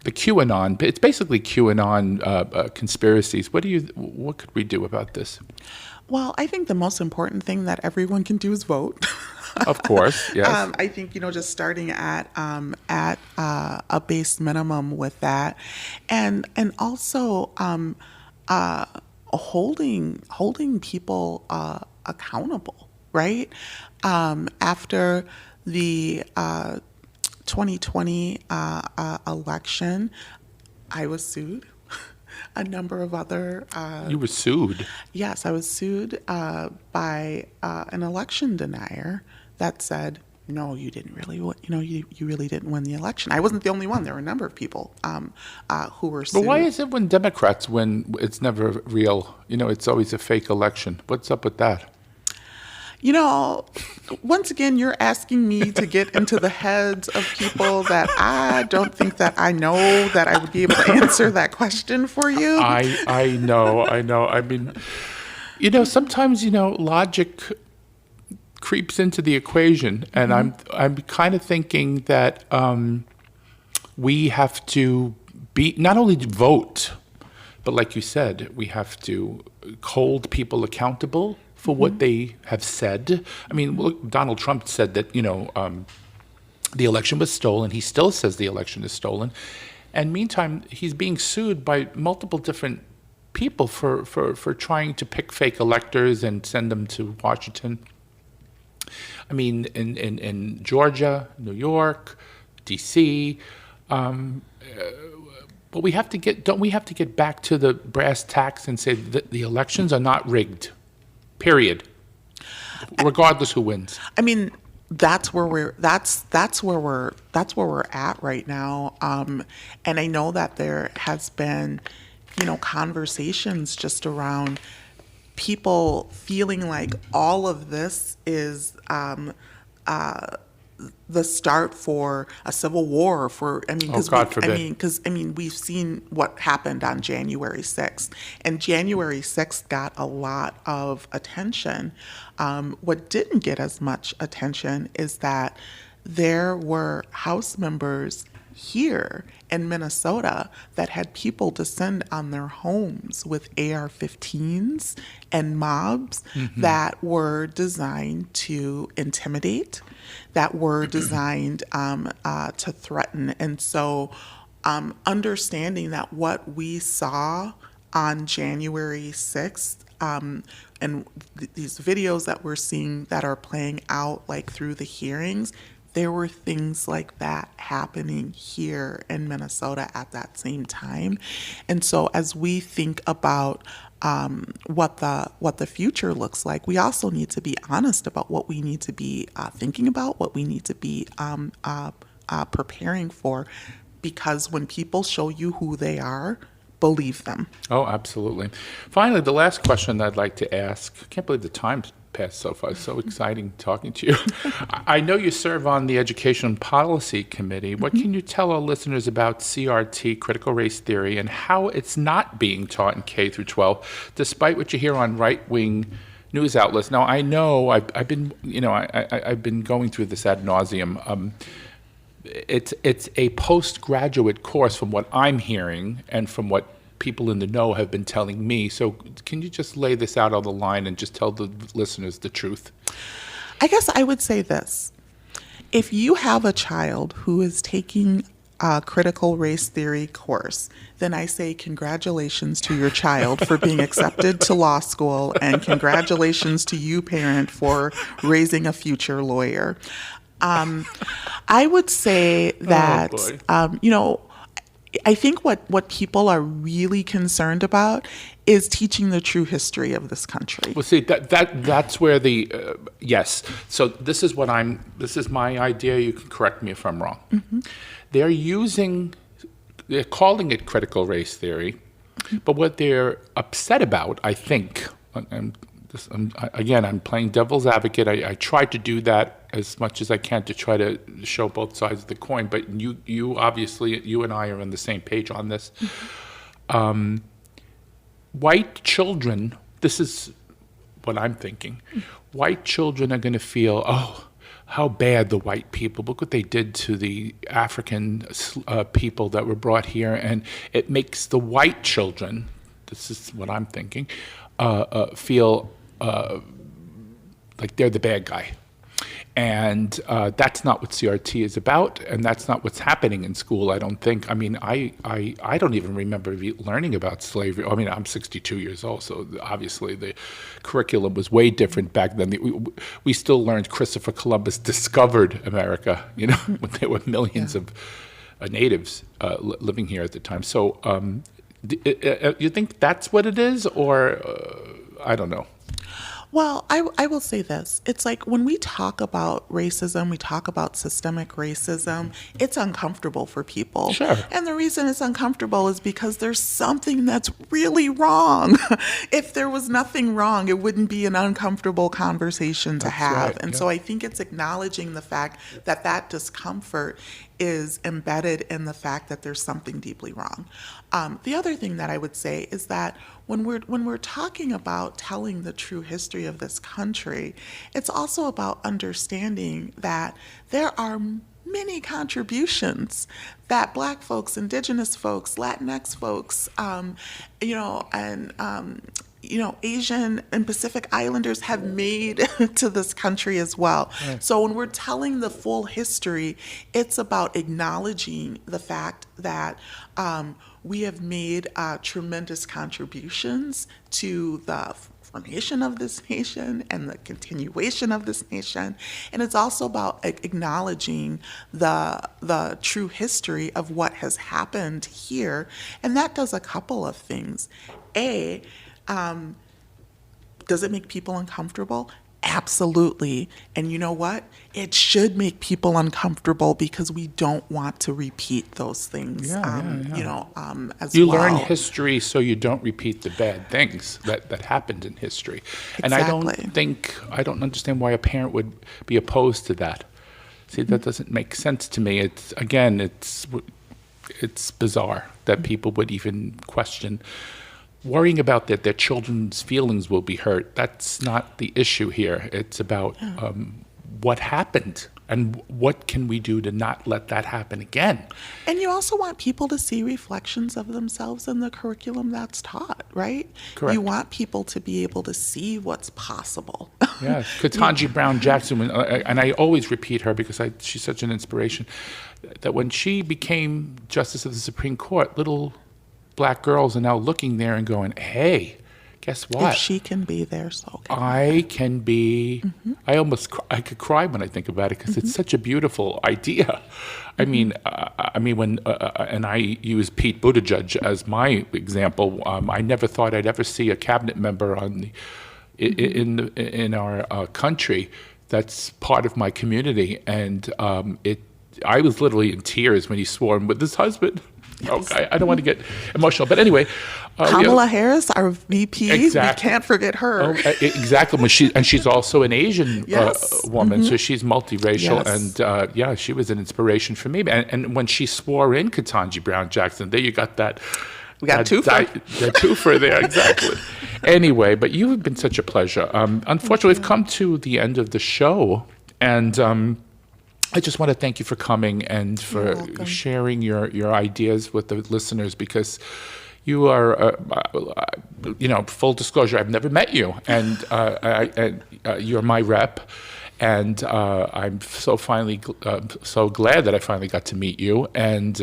the QAnon. It's basically QAnon conspiracies. What could we do about this? Well, I think the most important thing that everyone can do is vote. Of course, yes. I think just starting at a base minimum with that, and also holding people accountable, right? After the 2020 election, I was sued. A number of other... You were sued? Yes, I was sued by an election denier that said, no, you didn't really, you really didn't win the election. I wasn't the only one. There were a number of people who were sued. But why is it when Democrats win, it's never real? It's always a fake election. What's up with that? Once again, you're asking me to get into the heads of people that I don't think that I know that I would be able to answer that question for you. I know. I mean, sometimes, logic creeps into the equation, and I'm kind of thinking that we have to not only vote, but like you said, we have to hold people accountable for what they have said. I mean, look, Donald Trump said that, the election was stolen. He still says the election is stolen. And meantime, he's being sued by multiple different people for trying to pick fake electors and send them to Washington. I mean, in Georgia, New York, D.C., but don't we have to get back to the brass tacks and say that the elections are not rigged? Period. Regardless who wins. I mean, that's where we're at right now. And I know that there has been, conversations just around people feeling like all of this is the start for a civil war. For I mean, Oh, because God forbid. we've seen what happened on January 6th, and January 6th got a lot of attention. What didn't get as much attention is that there were House members here in Minnesota that had people descend on their homes with AR-15s and mobs that were designed to intimidate, that were designed to threaten. And so understanding that what we saw on January 6th, and these videos that we're seeing that are playing out like through the hearings, there were things like that happening here in Minnesota at that same time. And so as we think about what the future looks like, we also need to be honest about what we need to be thinking about, what we need to be preparing for, because when people show you who they are, believe them. Oh, absolutely. Finally, the last question I'd like to ask, I can't believe the time's passed so far. It's so exciting talking to you. I know you serve on the Education Policy Committee. What can you tell our listeners about CRT, critical race theory, and how it's not being taught in K through 12, despite what you hear on right-wing news outlets? Now, I know I've been, I've been going through this ad nauseum. It's a postgraduate course from what I'm hearing and from what people in the know have been telling me. So can you just lay this out on the line and just tell the listeners the truth? I guess I would say this. If you have a child who is taking a critical race theory course, then I say congratulations to your child for being accepted to law school, and congratulations to you, parent, for raising a future lawyer. I would say that, I think what people are really concerned about is teaching the true history of this country. Well, see, that's where the yes. So this is my idea. You can correct me if I'm wrong. They're calling it critical race theory, but what they're upset about, I think, I'm playing devil's advocate. I try to do that as much as I can to try to show both sides of the coin. But you obviously, you and I are on the same page on this. White children, this is what I'm thinking. White children are going to feel, oh, how bad the white people, look what they did to the African people that were brought here. And it makes the white children, this is what I'm thinking, feel like they're the bad guy. And that's not what CRT is about, and that's not what's happening in school, I don't think. I mean, I don't even remember learning about slavery. I mean, I'm 62 years old, so obviously the curriculum was way different back then. We still learned Christopher Columbus discovered America, when there were millions of natives living here at the time. So you think that's what it is, or I don't know? Well, I will say this. It's like when we talk about racism, we talk about systemic racism, it's uncomfortable for people. Sure. And the reason it's uncomfortable is because there's something that's really wrong. If there was nothing wrong, it wouldn't be an uncomfortable conversation to have. Right, and yeah. so I think it's acknowledging the fact that that discomfort is embedded in the fact that there's something deeply wrong. The other thing that I would say is that when we're talking about telling the true history of this country, it's also about understanding that there are many contributions that Black folks, Indigenous folks, Latinx folks, Asian and Pacific Islanders have made to this country as well. Right. So when we're telling the full history, it's about acknowledging the fact that we have made tremendous contributions to the formation of this nation and the continuation of this nation. And it's also about acknowledging the true history of what has happened here. And that does a couple of things. Does it make people uncomfortable? Absolutely. And you know what? It should make people uncomfortable because we don't want to repeat those things. As you well. learn history so you don't repeat the bad things that happened in history. Exactly. And I don't understand why a parent would be opposed to that. See, that doesn't make sense to me. It's bizarre that people would even question worrying about that their children's feelings will be hurt. That's not the issue here. It's about what happened and what can we do to not let that happen again. And you also want people to see reflections of themselves in the curriculum that's taught, right? Correct. You want people to be able to see what's possible. Yeah, Ketanji Brown Jackson, and I always repeat her because she's such an inspiration, that when she became Justice of the Supreme Court, little black girls are now looking there and going, hey, guess what? If she can be there, so can I can be. I could cry when I think about it because it's such a beautiful idea. I mean, when and I use Pete Buttigieg as my example. I never thought I'd ever see a cabinet member in our country that's part of my community, and I was literally in tears when he swore in with his husband. Yes. Okay, I don't want to get emotional, but anyway. Kamala Harris, our VP, Exactly. we can't forget her. Exactly. She's also an Asian Yes. woman, so she's multiracial, Yes. and she was an inspiration for me. And when she swore in Ketanji Brown Jackson, there you got that. We got The twofer there, exactly. Anyway, but you have been such a pleasure. Unfortunately, we've come to the end of the show, and I just want to thank you for coming and for sharing your ideas with the listeners, because you are, full disclosure, I've never met you, and you're my rep, and I'm so glad that I finally got to meet you, and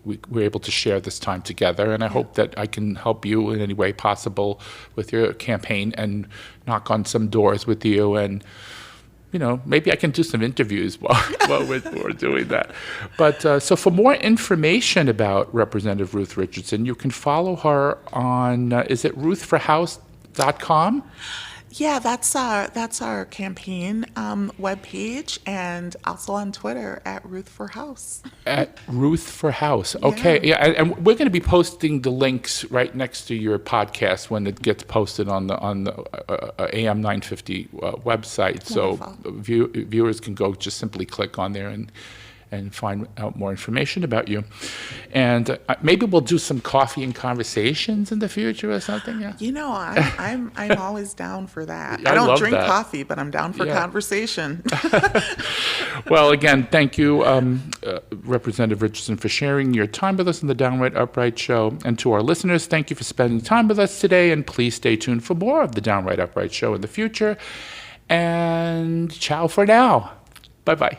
we were able to share this time together, and I hope that I can help you in any way possible with your campaign and knock on some doors with you, and maybe I can do some interviews while we're doing that. But so for more information about Representative Ruth Richardson, you can follow her on, is it ruthforhouse.com? Yeah, that's our campaign webpage, and also on Twitter at Ruth for House. At Ruth for House. Okay, yeah, and we're going to be posting the links right next to your podcast when it gets posted on the AM 950 website. Wonderful. So viewers can go just simply click on there and find out more information about you. And maybe we'll do some coffee and conversations in the future or something. Yeah. I'm always down for that. Yeah, I don't love drink that. coffee, but I'm down for conversation. Well, again, thank you, Representative Richardson, for sharing your time with us on the Downright Upright Show. And to our listeners, thank you for spending time with us today. And please stay tuned for more of the Downright Upright Show in the future. And ciao for now. Bye-bye.